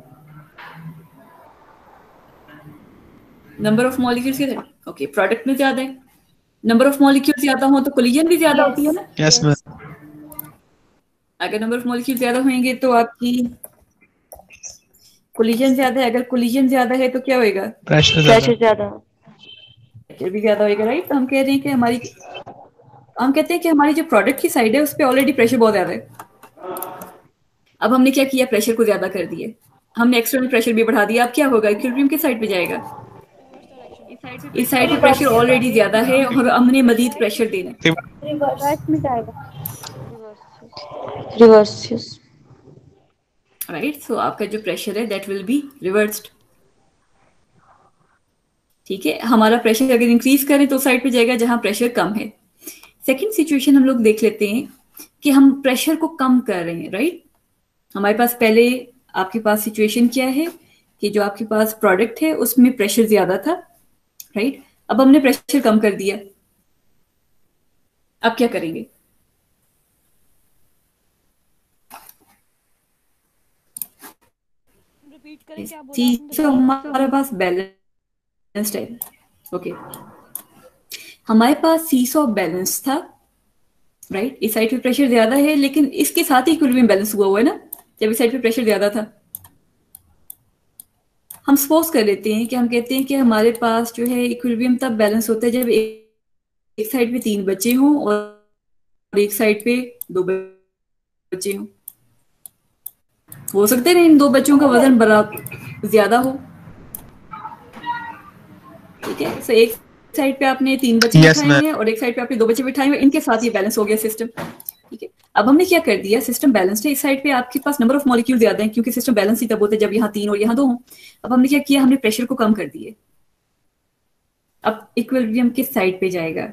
नंबर ऑफ मॉलिक्यूल्स के साथ, ओके, प्रोडक्ट में ज्यादा है। नंबर ऑफ मॉलिक्यूल ज्यादा हो तो कोलिजन भी ज्यादा होती है ना? Yes ma'am. अगर नंबर ऑफ मॉलिक्यूल ज्यादा होंगे तो आपकी कोलिजन ज्यादा है। अगर कोलिजन ज्यादा है तो क्या होएगा? प्रेशर ज्यादा। प्रेशर भी ज्यादा होएगा, राइट। तो हम कह रहे हैं कि हम कहते हैं कि हमारी जो प्रोडक्ट की साइड है उस पर ऑलरेडी प्रेशर बहुत ज्यादा है। अब हमने क्या किया? प्रेशर को ज्यादा कर दिया, हमने एक्सटर्नल प्रेशर भी बढ़ा दिया। अब क्या होगा? इक्विलिब्रियम की साइड पे जाएगा। इस साइड पे प्रेशर ऑलरेडी ज्यादा है और हमने मजीद प्रेशर देना है। रिवर्स में जाएगा, रिवर्स, राइट। सो आपका जो प्रेशर है दैट विल बी रिवर्स्ड, ठीक है। हमारा प्रेशर अगर इंक्रीज करें तो साइड पे जाएगा जहां प्रेशर कम है। सेकंड सिचुएशन हम लोग देख लेते हैं कि हम प्रेशर को कम कर रहे हैं, राइट। हमारे पास पहले आपके पास सिचुएशन क्या है कि जो आपके पास प्रोडक्ट है उसमें प्रेशर ज्यादा था, राइट। अब हमने प्रेशर कम कर दिया, अब क्या करेंगे? रिपीट करें क्या बोला तो हमारे पास बैलेंस्ड है, ओके। हमारे पास सीसॉ बैलेंस था, राइट। इस साइड पे प्रेशर ज्यादा है लेकिन इसके साथ ही इक्विलिब्रियम बैलेंस हुआ है ना, जब इस साइड पे प्रेशर ज्यादा था। हम सपोज कर लेते हैं कि हम कहते हैं कि हमारे पास जो है इक्विलिब्रियम तब बैलेंस होता है जब एक साइड पे 3 बच्चे हों और एक साइड पे 2 बच्चे हों। हो सकता है ना इन 2 बच्चों का वजन बराबर ज्यादा हो, ठीक है। सो एक साइड पे आपने 3 बच्चे बिठाए हैं और एक साइड पे आपने 2 बच्चे बिठाए हैं, इनके साथ ये बैलेंस हो गया सिस्टम, ठीक है। अब हमने क्या कर दिया? सिस्टम बैलेंस्ड है, इस साइड पे आपके पास नंबर ऑफ मॉलिक्यूल ज्यादा है क्योंकि सिस्टम बैलेंस ही तब होता है जब यहाँ 3 और यहाँ 2 हों। अब हमने क्या किया? हमने प्रेशर को कम कर दिए। अब इक्विलिब्रियम किस साइड पे जाएगा?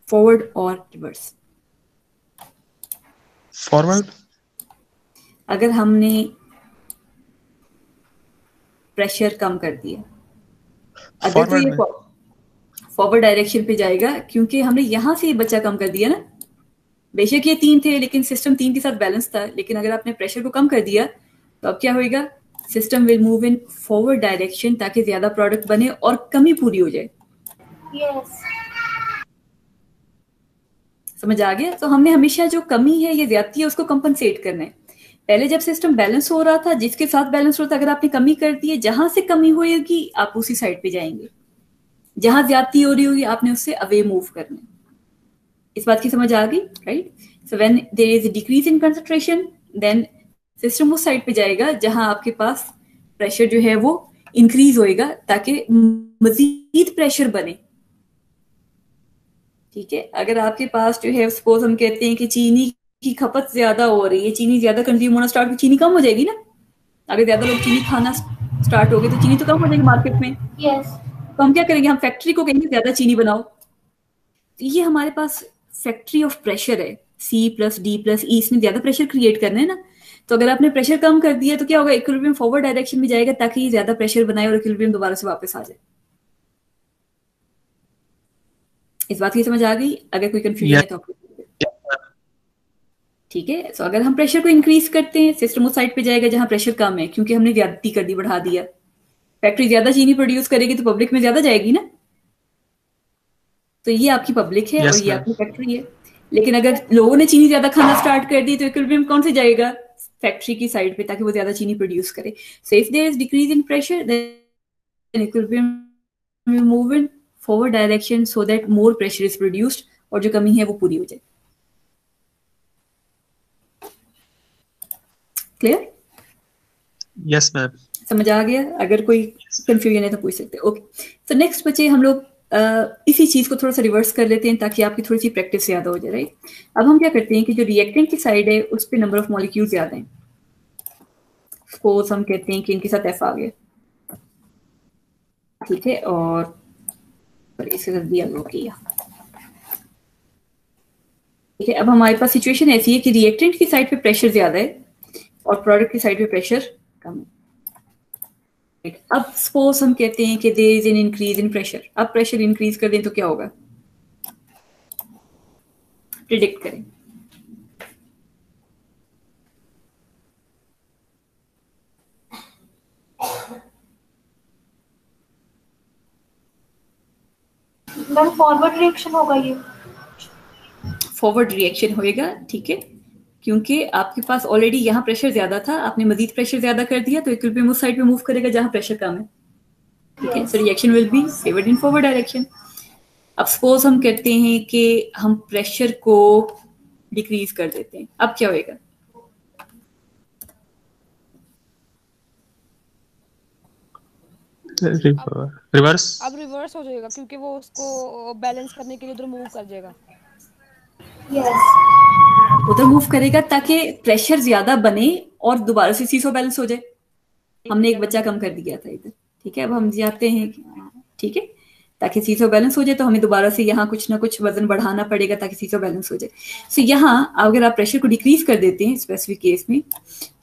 फॉरवर्ड और रिवर्स? फॉरवर्ड। अगर हमने प्रेशर कम कर दिया, अगर तो ये फॉरवर्ड डायरेक्शन पे जाएगा क्योंकि हमने यहां से बच्चा कम कर दिया ना। बेशक ये 3 थे लेकिन सिस्टम 3 के साथ बैलेंस था, लेकिन अगर आपने प्रेशर को कम कर दिया तो अब क्या होएगा? System will move in forward direction ताकि ज्यादा प्रोडक्ट बने और कमी पूरी हो जाए। यस, समझ आ गया? तो हमने हमेशा जो कमी है या ज्यादती है उसको कंपनसेट करना है। पहले जब सिस्टम बैलेंस हो रहा था, जिसके साथ बैलेंस होता, अगर आपने कमी कर दी है, जहां से कमी होगी आप उसी साइड पे जाएंगे। जहां ज्यादती हो रही होगी आपने उससे अवे मूव करना है। इस बात की समझ आ गई, right. So when there is a decrease in concentration then system उस साइड पे जाएगा जहां आपके पास प्रेशर जो है वो इंक्रीज होएगा ताकि मजीद प्रेशर बने, ठीक है। अगर आपके पास जो है सपोज हम कहते हैं कि चीनी की खपत ज्यादा हो रही है, चीनी ज्यादा कंज्यूम होना स्टार्ट, चीनी कम हो जाएगी ना। अगर ज्यादा लोग चीनी खाना स्टार्ट हो गई तो चीनी तो कम हो जाएगी मार्केट में। यस। तो हम क्या करेंगे, हम फैक्ट्री को कहेंगे ज्यादा चीनी बनाओ। तो ये हमारे पास फैक्ट्री ऑफ प्रेशर है, C plus D plus E, इसने ज्यादा प्रेशर क्रिएट करना है ना। तो अगर आपने प्रेशर कम कर दिया तो क्या होगा, इक्विलिब्रियम फॉरवर्ड डायरेक्शन में जाएगा ताकि ये ज्यादा प्रेशर बनाए और इक्विलिब्रियम दोबारा से वापस आ जाए। इस बात की समझ आ गई? अगर कोई कंफ्यूजन है तो आप ठीक है। सो अगर हम प्रेशर को इंक्रीज करते हैं, सिस्टम उस साइड पे जाएगा जहां प्रेशर कम है, क्योंकि हमने ज्यादती कर दी, बढ़ा दिया। फैक्ट्री ज्यादा चीनी प्रोड्यूस करेगी तो पब्लिक में ज्यादा जाएगी ना। तो ये आपकी पब्लिक है और ये आपकी फैक्ट्री है। लेकिन अगर लोगों ने चीनी ज्यादा खाना स्टार्ट कर दी तो इक्विलिब्रियम कौन से जाएगा, फैक्ट्री की साइड पे, ताकि वो ज्यादा चीनी प्रोड्यूस करे। So if there is decrease in pressure then equilibrium will move in forward direction so that more pressure is produced और जो कमी है वो पूरी हो जाए। क्लियर? Yes ma'am. समझ आ गया? अगर कोई कंफ्यूजन है तो पूछ सकते हैं। ओके, तो नेक्स्ट बच्चे हम लोग इसी चीज को थोड़ा सा रिवर्स कर लेते हैं ताकि आपकी थोड़ी सी प्रैक्टिस ज्यादा हो जाए। राइट, अब हम क्या करते हैं कि जो रिएक्टेंट की साइड है उस पर नंबर ऑफ मॉलिक्यूल ज्यादा हैं। सपोज हम कहते हैं कि इनके साथ F आ गया, ठीक है, और इसके साथ B अलो किया, ठीक है। अब हमारे पास सिचुएशन ऐसी है कि रिएक्टेंट की साइड पे प्रेशर ज्यादा है और प्रोडक्ट की साइड पे प्रेशर कम है। अब सपोज हम कहते हैं कि there is an increase in pressure. अब प्रेशर इंक्रीज कर दें तो क्या होगा, प्रिडिक्ट करें। मैम फॉरवर्ड रिएक्शन होगा ये। फॉरवर्ड रिएक्शन होएगा, ठीक है, क्योंकि आपके पास ऑलरेडी यहाँ प्रेशर ज्यादा था, आपने मजीद प्रेशर ज्यादा कर दिया तो इक्विलिब्रियम उस साइड पे मूव करेगा जहां प्रेशर कम है, ठीक है। So reaction will B favoured in forward direction. अब सपोज हम कहते हैं कि हम प्रेशर को डिक्रीज कर देते हैं, अब क्या होएगा, रिवर्स। अब रिवर्स हो जाएगा क्योंकि वो उसको बैलेंस करने के लिए उधर मूव कर जाएगा। यस। उधर मूव करेगा ताकि प्रेशर ज्यादा बने और दोबारा से सीसो बैलेंस हो जाए। हमने एक बच्चा कम कर दिया था इधर, ठीक है। अब हम जाते हैं, ठीक है, ताकि सीसो बैलेंस हो जाए तो हमें दोबारा से यहाँ कुछ ना कुछ वजन बढ़ाना पड़ेगा ताकि सीसो बैलेंस हो जाए। सो यहाँ अगर आप प्रेशर को डिक्रीज कर देते हैं स्पेसिफिक केस में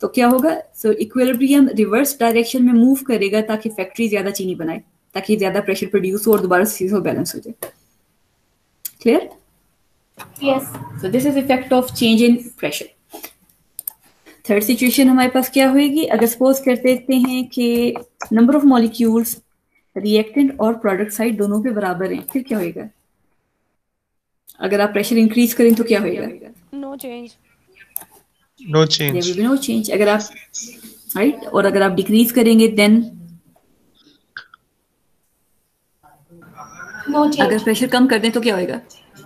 तो क्या होगा, सो इक्विलिब्रियम रिवर्स डायरेक्शन में मूव करेगा ताकि फैक्ट्री ज्यादा चीनी बनाए, ताकि ज्यादा प्रेशर प्रोड्यूस हो और दोबारा सीसो बैलेंस हो जाए। Clear? Yes. So this is effect of change in pressure. Third situation हमारे पास क्या होगी, अगर सपोज कर देते हैं कि नंबर ऑफ मॉलिक्यूल्स रिएक्टेंट और प्रोडक्ट साइड दोनों पे बराबर हैं, फिर क्या होएगा, अगर आप प्रेशर इंक्रीज करें तो क्या होएगा, no change. No there will change. Be no change. अगर आप राइट, और अगर आप डिक्रीज करेंगे देन नो चेंज। अगर प्रेशर कम कर दें तो क्या होएगा,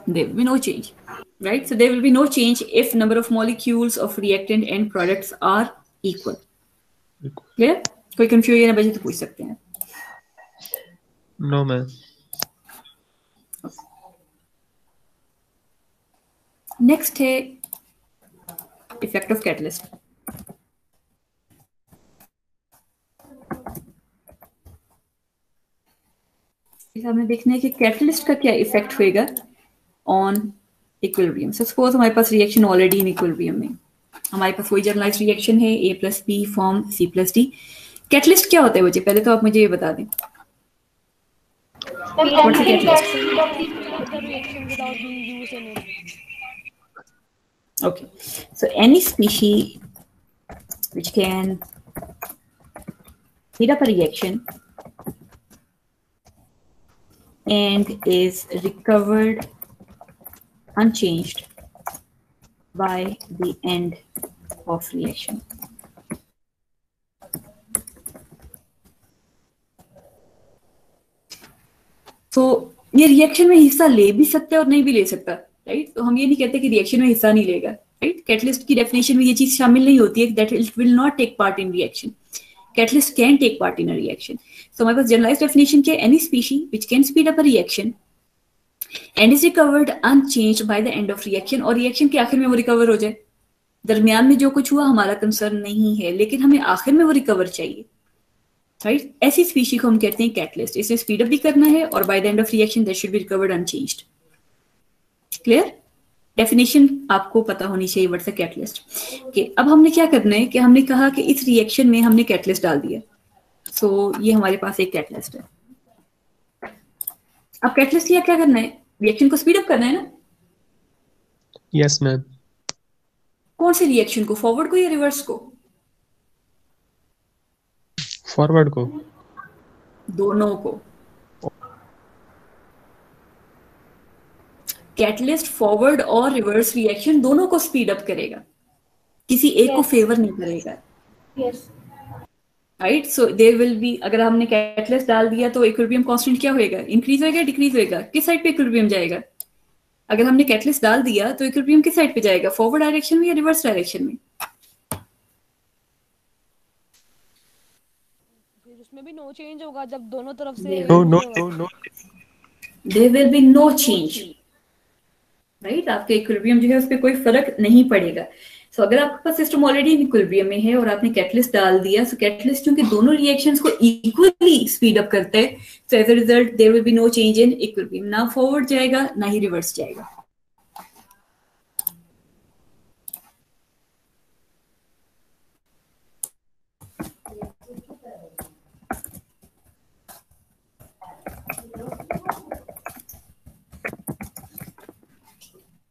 there will be no change. Right, so there will be no change if number of molecules of reactant and products are equal. Clear? कोई confusion है बच्चे तो पूछ सकते हैं। No ma'am. Next है effect of catalyst. हमें देखना है कि कैटलिस्ट का क्या इफेक्ट होएगा ऑन इक्विलिब्रियम। सो सपोज हमारे पास रिएक्शन ऑलरेडी इन इक्विलिब्रियम में, हमारे पास कोई जनरलाइज रिएक्शन है A plus B form C plus D। Catalyst क्या होता है बच्चे, पहले तो आप मुझे ये बता दें। What is catalyst? The reaction without being used in it. Okay, so any species which can speed up a reaction and is recovered unchanged by the end of reaction. तो ये रिएक्शन में हिस्सा ले भी सकता है और नहीं भी ले सकता, राइट। तो हम ये नहीं कहते कि रिएक्शन में हिस्सा नहीं लेगा, राइट। कैटलिस्ट की डेफिनेशन में ये चीज शामिल नहीं होती है that it will not take part in reaction. Catalyst can take part in a reaction. So हमारे पास जनरलाइज डेफिनेशन क्या है, any species which can speed up a reaction and is recovered unchanged by the end of reaction, और रिएक्शन के आखिर में वो रिकवर हो जाए। दरमियान में जो कुछ हुआ हमारा कंसर्न नहीं है, लेकिन हमें आखिर में वो रिकवर चाहिए। राइट। ऐसी स्पीशी को हम कहते हैं कैटलिस्ट। इसे स्पीड अप भी करना है और bye the end of reaction that should be recovered unchanged. Clear? Definition आपको पता होनी चाहिए व्हाट्स अ कैटलिस्ट। कि अब हमने क्या करना है कि हमने कहा कि इस रिएक्शन में हमने कैटलिस्ट डाल दिया, सो ये हमारे पास एक कैटलिस्ट है। अब कैटलिस्ट किया क्या करना है? रिएक्शन को स्पीड अप करना है ना। Yes, ma'am. कौन सी रिएक्शन को, फॉरवर्ड को या रिवर्स को? Forward को. दोनों को। कैटलिस्ट फॉरवर्ड और रिवर्स रिएक्शन दोनों को स्पीड अप करेगा, किसी एक को Yes. फेवर नहीं करेगा। Yes. Right. So there will be, अगर हमने कैटलिस्ट डाल दिया तो इक्विलिब्रियम कांस्टेंट क्या होएगा? इंक्रीज होएगा, डिक्रीज होएगा? किस साइड पे इक्विलिब्रियम जाएगा? अगर हमने कैटलिस्ट डाल दिया तो इक्विलिब्रियम किस साइड पे जाएगा? फॉरवर्ड डायरेक्शन में या रिवर्स डायरेक्शन में? फिर उसमें भी नो चेंज होगा जब दोनों तरफ से No, no, no, no. There will be no change. Right. आपके इक्विलिब्रियम जो है उस पर कोई फर्क नहीं पड़ेगा। सो अगर आपके पास सिस्टम ऑलरेडी इक्विलिब्रियम में है और आपने कैटलिस्ट डाल दिया, सो कैटलिस्ट क्योंकि दोनों रिएक्शंस को इक्वली स्पीड अप करता है, so as a result there will be no change in equilibrium. ना फॉरवर्ड जाएगा ना ही रिवर्स जाएगा।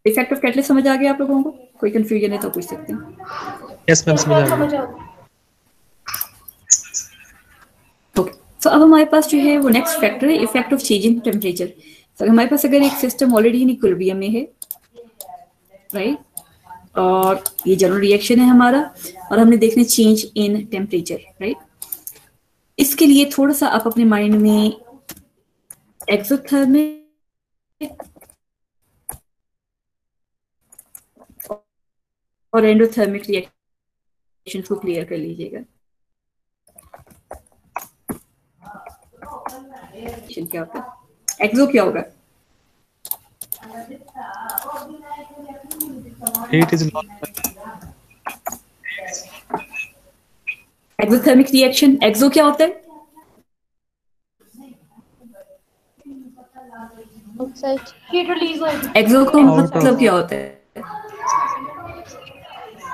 इफेक्ट ऑफ कैटलिस्ट समझ आ गया आप लोगों को? कोई कंफ्यूजन है तो पूछ सकते हैं। Yes, ma'am. Yes, समझ आ ma'am, गया. समझ आओ। ओके। सो अब हमारे पास जो है वो नेक्स्ट फैक्टर है effect of change in temperature. तो हमारे पास अगर एक सिस्टम ऑलरेडी इन इक्विलिब्रियम में है, राइट, और ये जनरल रिएक्शन है हमारा, और हमने देखना चेंज इन टेम्परेचर, राइट। इसके लिए थोड़ा सा आप अपने माइंड में एक्सोथर्मिक और एंडोथर्मिक रिएक्शन को क्लियर कर लीजिएगा। क्या होता है? एक्सो क्या होगा? Heat is lost. Exothermic reaction, exo क्या होता है? Heat release होएगी। एक्सो का Out मतलब of- क्या होता है?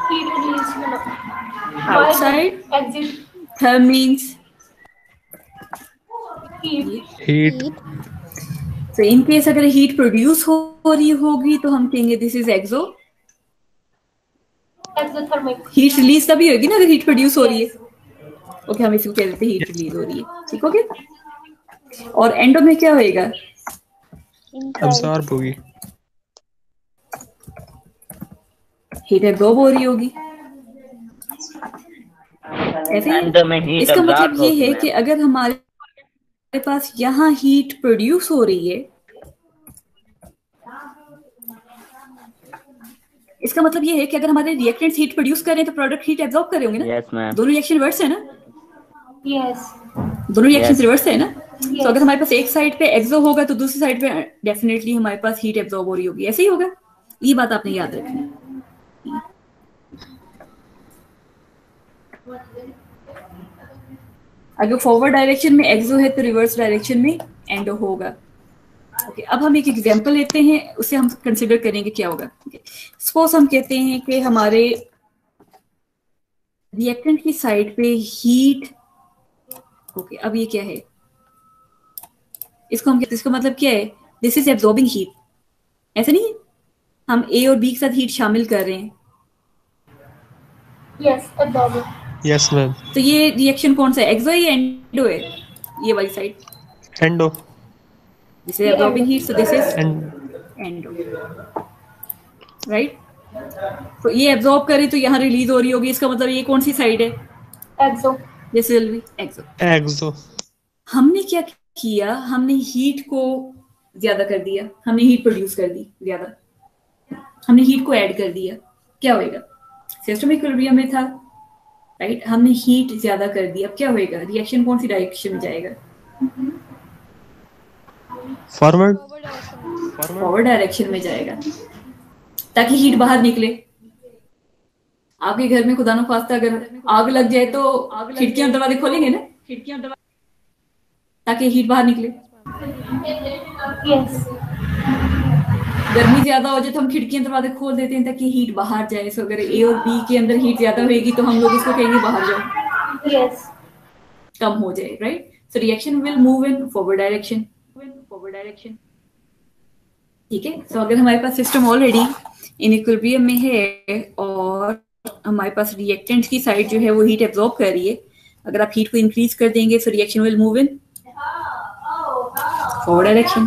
Heat release मतलब Outside. exit therm means heat। Heat. तो इन केस अगर हीट प्रोड्यूस हो रही होगी तो हम कहेंगे this is exo. Exothermic। Heat release तभी होगी ना अगर हीट प्रोड्यूस हो रही है। ओके, हम इसको कह देते हैं हीट रिलीज हो रही है, ठीक हो गया। और एंडो में क्या होएगा? Absorb होगी. हीट एब्जॉर्ब हो रही होगी, ऐसे ही एंड में हीट इसका मतलब absorb ये होती है कि अगर हमारे पास यहाँ हीट प्रोड्यूस हो रही है, इसका मतलब ये है कि अगर हमारे रिएक्टेंट्स हीट प्रोड्यूस कर रहे हैं तो प्रोडक्ट हीट एब्जॉर्ब कर रहे होंगे ना। Yes ma'am. दोनों रिएक्शन रिवर्स है ना, Yes। दोनों रिएक्शन Yes. रिवर्स है ना। Yes। तो अगर हमारे पास एक साइड पे एक्सो होगा तो दूसरी साइड पे डेफिनेटली हमारे पास हीट एब्जॉर्ब हो रही होगी, ऐसे ही होगा। ये बात आपने याद रखनी है। अगर फॉरवर्ड डायरेक्शन में एक्सो है तो रिवर्स डायरेक्शन में एंडो होगा। ओके, अब हम एक एग्जांपल लेते हैं, उसे हम कंसिडर करेंगे क्या होगा। सपोज हम कहते हैं कि हमारे रिएक्टेंट की साइड पे हीट, ओके, अब ये क्या है? इसको हम कहते हैं, इसका मतलब क्या है? दिस इज एब्जॉर्बिंग हीट, ऐसा नहीं है? हम ए और बी के साथ हीट शामिल कर रहे हैं, Yes, absorbing। Yes, ma'am. तो ये रिएक्शन कौन सा है? एक्सो या एंडो है? ये वाली side, Endo. This is absorbing heat, so this is And endo, right. तो ये एब्जॉर्ब करे तो यहाँ रिलीज हो रही होगी, इसका मतलब ये कौन सी साइड है? Exo। This will be exo. exo. हमने क्या किया? हमने हीट को ज्यादा कर दिया, हमने हीट प्रोड्यूस कर दी ज्यादा, हमने हीट को ऐड कर दिया, क्या होएगा? सिस्टम इक्विलिब्रियम में था, राइट, हमने हीट ज्यादा कर दी, अब क्या होएगा? रिएक्शन कौन सी डायरेक्शन में जाएगा? Forward. Forward direction forward direction में जाएगा, ताकि हीट बाहर निकले। आपके घर में खुदा न खास्ता अगर आग लग जाए तो खिड़कियां दरवाजे खोलेंगे ना, खिड़कियां दबा ताकि हीट बाहर निकले। यस। गर्मी ज्यादा हो जाए तो हम खिड़कियां दरवाजे खोल देते हैं ताकि हीट बाहर जाए। सो अगर ए और बी के अंदर हीट ज्यादा होगी तो हम लोग उसको कहेंगे बाहर जाओ, यस। कम हो जाए, right. So reaction will move in forward direction. ठीक है। सो अगर हमारे पास सिस्टम ऑलरेडी इन इक्विलिब्रियम में है और हमारे पास रिएक्टेंट की साइड जो है वो हीट एब्जॉर्ब कर रही है, अगर आप हीट को इंक्रीज कर देंगे तो reaction will move in forward direction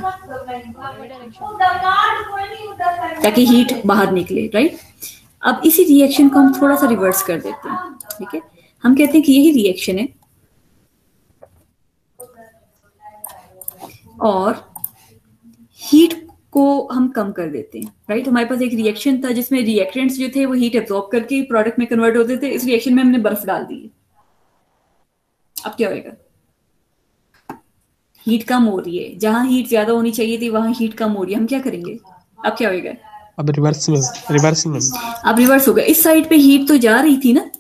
ताकि हीट बाहर निकले, राइट। अब इसी रिएक्शन को हम थोड़ा सा रिवर्स कर देते हैं। ठीक है, हम कहते हैं कि यही रिएक्शन है और हीट को हम कम कर देते हैं, राइट। हमारे पास एक रिएक्शन था जिसमें रिएक्टेंट्स जो थे वो हीट एब्जॉर्ब करके प्रोडक्ट में कन्वर्ट होते थे। इस रिएक्शन में हमने बर्फ डाल दी है। अब क्या होएगा? हीट कम हो रही है, जहां हीट ज्यादा होनी चाहिए थी वहां हीट कम हो रही है। हम क्या करेंगे? अब क्या होएगा? अब रिवर्स में अब रिवर्स होगा। इस साइड पे हीट तो जा रही थी ना,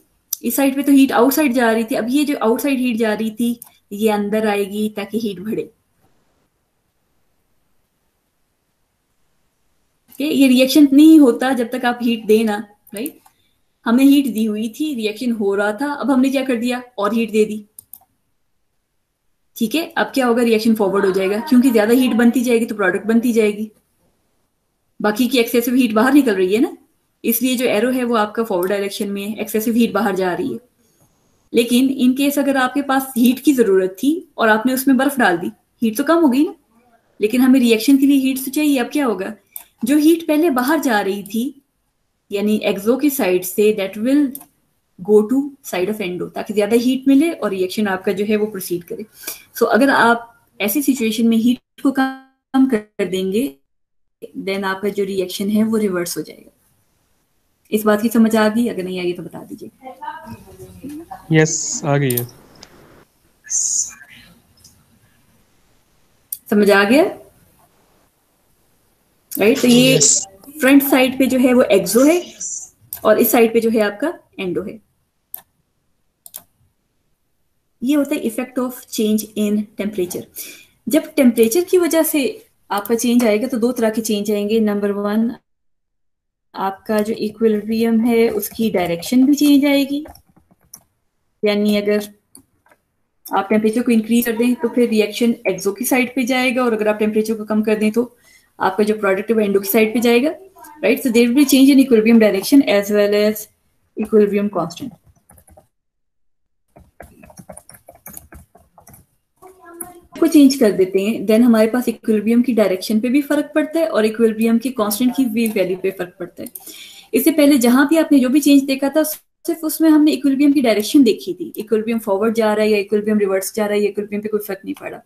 इस साइड पे तो हीट आउटसाइड जा रही थी। अब ये जो आउटसाइड हीट जा रही थी ये अंदर आएगी ताकि हीट बढ़े। ये रिएक्शन नहीं होता जब तक आप हीट देना, राइट। हमने हीट दी हुई थी, रिएक्शन हो रहा था, अब हमने क्या कर दिया? और हीट दे दी। ठीक है, अब क्या होगा? रिएक्शन फॉरवर्ड हो जाएगा क्योंकि ज्यादा हीट बनती जाएगी तो प्रोडक्ट बनती जाएगी। बाकी की एक्सेसिव हीट बाहर निकल रही है ना, इसलिए जो एरो है वो आपका फॉरवर्ड डायरेक्शन में है, एक्सेसिव हीट बाहर जा रही है। लेकिन इन केस अगर आपके पास हीट की जरूरत थी और आपने उसमें बर्फ डाल दी, हीट तो कम हो गई ना, लेकिन हमें रिएक्शन के लिए हीट तो चाहिए। अब क्या होगा? जो हीट पहले बाहर जा रही थी यानी एक्सो की साइड से, that will go to side of endo ताकि ज्यादा हीट मिले और रिएक्शन आपका जो है वो प्रोसीड करे। सो अगर आप ऐसी सिचुएशन में हीट को कम कर देंगे देन आपका जो रिएक्शन है वो रिवर्स हो जाएगा। इस बात की समझ आ गई? अगर नहीं आई तो बता दीजिए। यस, आ गई है। समझ आ गया, राइट। तो ये फ्रंट साइड पे जो है वो एक्सो है और इस साइड पे जो है आपका एंडो है। ये होता है effect of change in temperature. जब टेम्परेचर की वजह से आपका चेंज आएगा तो दो तरह के चेंज आएंगे। नंबर वन, आपका जो इक्विलिब्रियम है उसकी डायरेक्शन भी चेंज आएगी, यानी अगर आप टेम्परेचर को इंक्रीज कर दें तो फिर रिएक्शन एक्सो की साइड पे जाएगा और अगर आप टेम्परेचर को कम कर दें तो आपका जो प्रोडक्ट है वो एंडो की साइड पे जाएगा, right. So there will be change in equilibrium direction as well as equilibrium constant. को चेंज कर देते हैं देन हमारे पास इक्विलिब्रियम की डायरेक्शन पे भी फर्क पड़ता है और इक्विलिब्रियम की कांस्टेंट की भी वैल्यू पे फर्क पड़ता है। इससे पहले जहां भी आपने जो भी चेंज देखा था सिर्फ उसमें हमने इक्विलिब्रियम की डायरेक्शन देखी थी, इक्विलिब्रियम फॉरवर्ड जा रहा है या इक्विलिब्रियम रिवर्स जा रहा है, इक्विलिब्रियम पे कोई फर्क नहीं पड़ा।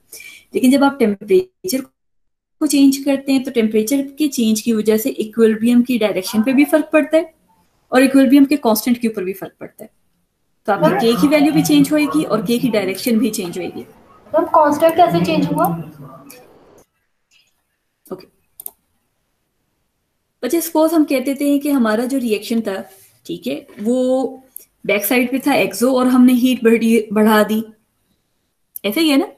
लेकिन जब आप टेम्परेचर को चेंज करते हैं तो टेम्परेचर के चेंज की वजह से इक्विलिब्रियम की डायरेक्शन पे भी फर्क पड़ता है और इक्विलिब्रियम के कांस्टेंट के ऊपर भी फर्क पड़ता है। तो आपकी के की वैल्यू भी चेंज होगी और के की डायरेक्शन भी चेंज होगी। मैम कांस्टेंट कैसे चेंज हुआ? ओके, बच्चे सपोज हम कहते थे कि हमारा जो रिएक्शन था, ठीक है, वो बैक साइड पे था एक्सो और हमने हीट बढ़ा दी, ऐसे ही है ना।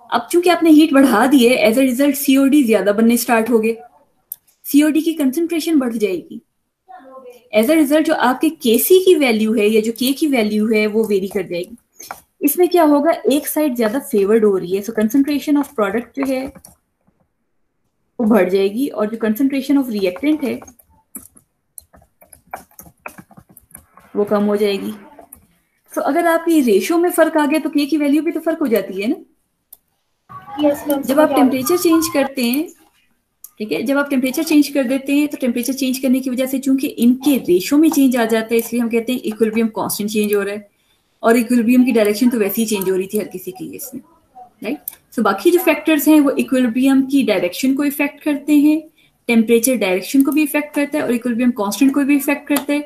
अब चूंकि आपने हीट बढ़ा दी है एज ए रिजल्ट सीओडी ज्यादा बनने स्टार्ट हो गए, सीओडी की कंसंट्रेशन बढ़ जाएगी। एज ए रिजल्ट जो आपके केसी की वैल्यू है या जो के की वैल्यू है वो वेरी कर जाएगी। इसमें क्या होगा? एक साइड ज्यादा फेवर्ड हो रही है, सो कंसंट्रेशन ऑफ प्रोडक्ट जो है वो बढ़ जाएगी और जो कंसंट्रेशन ऑफ रिएक्टेंट है वो कम हो जाएगी। तो अगर आपकी रेशियो में फर्क आ गया तो के की वैल्यू भी तो फर्क हो जाती है ना। Yes ma'am. जब आप टेम्परेचर चेंज करते हैं, ठीक है, जब आप टेम्परेचर चेंज कर देते हैं तो टेम्परेचर चेंज करने की वजह से चूंकि इनके रेशियो में चेंज आ जाता है इसलिए हम कहते हैं इक्विलिब्रियम कांस्टेंट चेंज हो रहा है और इक्विलिब्रियम की डायरेक्शन तो वैसे ही चेंज हो रही थी हर किसी की केस में, राइट। सो बाकी जो फैक्टर्स हैं वो इक्विलिब्रियम की डायरेक्शन को इफेक्ट करते हैं, टेम्परेचर डायरेक्शन को भी इफेक्ट करता है और इक्विलिब्रियम कांस्टेंट को भी इफेक्ट करता है।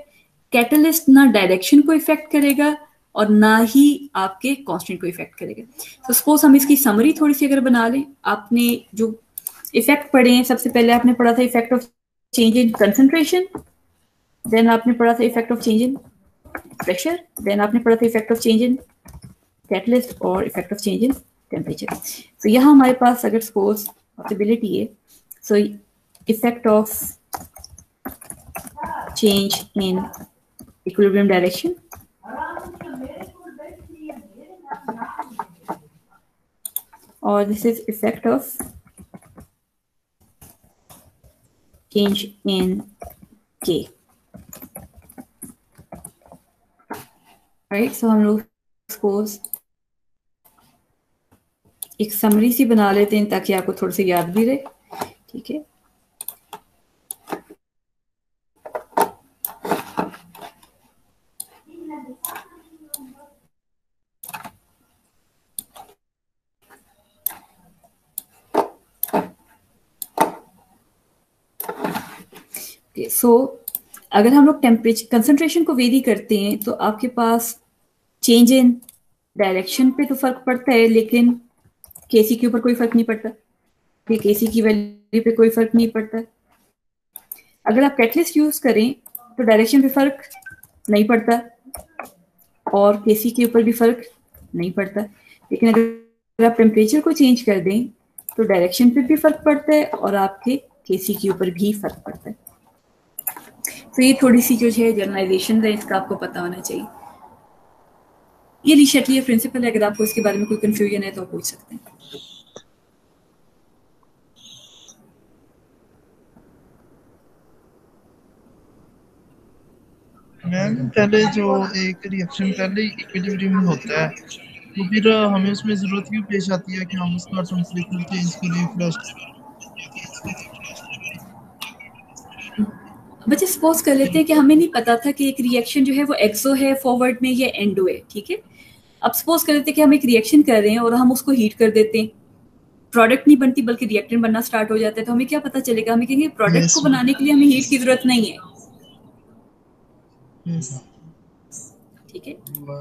कैटलिस्ट ना डायरेक्शन को इफेक्ट करेगा और ना ही आपके कांस्टेंट को इफेक्ट करेगा। तो सपोज हम इसकी समरी थोड़ी सी अगर बना लें, आपने जो इफेक्ट पढ़े हैं, सबसे पहले आपने पढ़ा था effect of change in concentration, then आपने पढ़ा था effect of change in pressure, then आपने पढ़ा था effect of change in catalyst और effect of change in temperature. तो यहाँ हमारे पास अगर सपोज पॉसिबिलिटी है, so effect of change in equilibrium direction or this is effect of change in K, right? So हम लोग suppose एक समरी सी बना लेते हैं ताकि आपको थोड़ी सी याद भी रहे, ठीक है। सो अगर हम लोग टेम्परेचर कंसंट्रेशन को वेरी करते हैं तो आपके पास चेंज इन डायरेक्शन पे तो फर्क पड़ता है, लेकिन केसी के ऊपर कोई फर्क नहीं पड़ता, फिर केसी की वैल्यू पे कोई फर्क नहीं पड़ता। अगर आप कैटलिस्ट यूज करें तो डायरेक्शन पे फर्क नहीं पड़ता और केसी के ऊपर भी फर्क नहीं पड़ता, लेकिन अगर आप टेम्परेचर को चेंज कर दें तो डायरेक्शन पे भी फर्क पड़ता है और आपके केसी के ऊपर भी फर्क पड़ता है। तो ये थोड़ी सी जो है जनरलाइजेशन है, इसका आपको पता होना चाहिए। ये ली शटलियर प्रिंसिपल है, अगर आपको इसके बारे में कोई कंफ्यूजन है तो पूछ सकते हैं। मैम पहले जो एक रिएक्शन पहले इक्विलिब्रियम में होता है तो फिर हमें उसमें जरूरत क्यों पेश आती है कि हम उसका टेम्परेचर चेंज करें फ्लैश? बच्चे सपोज कर लेते हैं कि हमें नहीं पता था कि एक रिएक्शन जो है वो एक्सो है फॉरवर्ड में या एंडो है, ठीक है। अब सपोज कर लेते हैं कि हम एक रिएक्शन कर रहे हैं और हम उसको हीट कर देते हैं, प्रोडक्ट नहीं बनती बल्कि रिएक्टेंट बनना स्टार्ट हो जाता है, तो हमें क्या पता चलेगा? हमें कहेंगे प्रोडक्ट Yes. को बनाने के लिए हमें हीट की जरूरत नहीं है, Yes. ठीक है।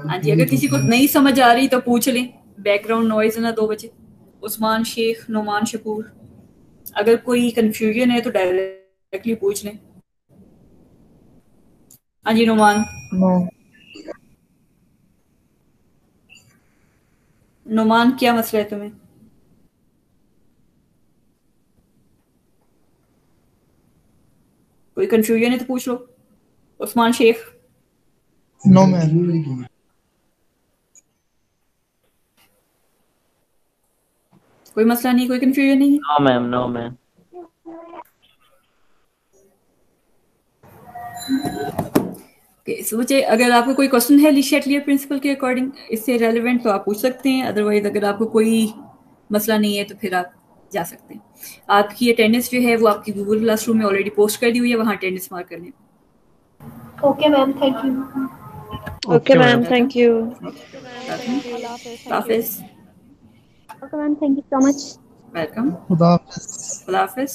हाँ जी, अगर किसी को नहीं समझ आ रही तो पूछ लें, बैकग्राउंड नॉइज है ना 2 बजे। उस्मान शेख, नोमान शकूर, अगर कोई कंफ्यूजन है तो डायरेक्टली पूछ लें। हाँ जी नोमान। No. नोमान क्या मसला है तुम्हें? कोई कंफ्यूजन है तो पूछ लो। उस्मान शेख। No ma'am. कोई मसला नहीं, कोई कंफ्यूजन नहीं है? No ma'am, no ma'am. मुझे अगर आपको कोई क्वेश्चन है ली शटलियर प्रिंसिपल के अकॉर्डिंग इससे रेलेवेंट तो आप पूछ सकते हैं, अदरवाइज अगर आपको कोई मसला नहीं है तो फिर आप जा सकते हैं। आपकी अटेंडेंस जो है वो आपकी गूगल क्लासरूम में ऑलरेडी पोस्ट कर दी हुई है, वहाँ अटेंडेंस मार्क कर लें। Okay ma'am, thank you. Okay, ma'am. Thank you. Hafiz. Okay, ma'am. Thank you so much. Welcome. खुदा खुदा हाफिज।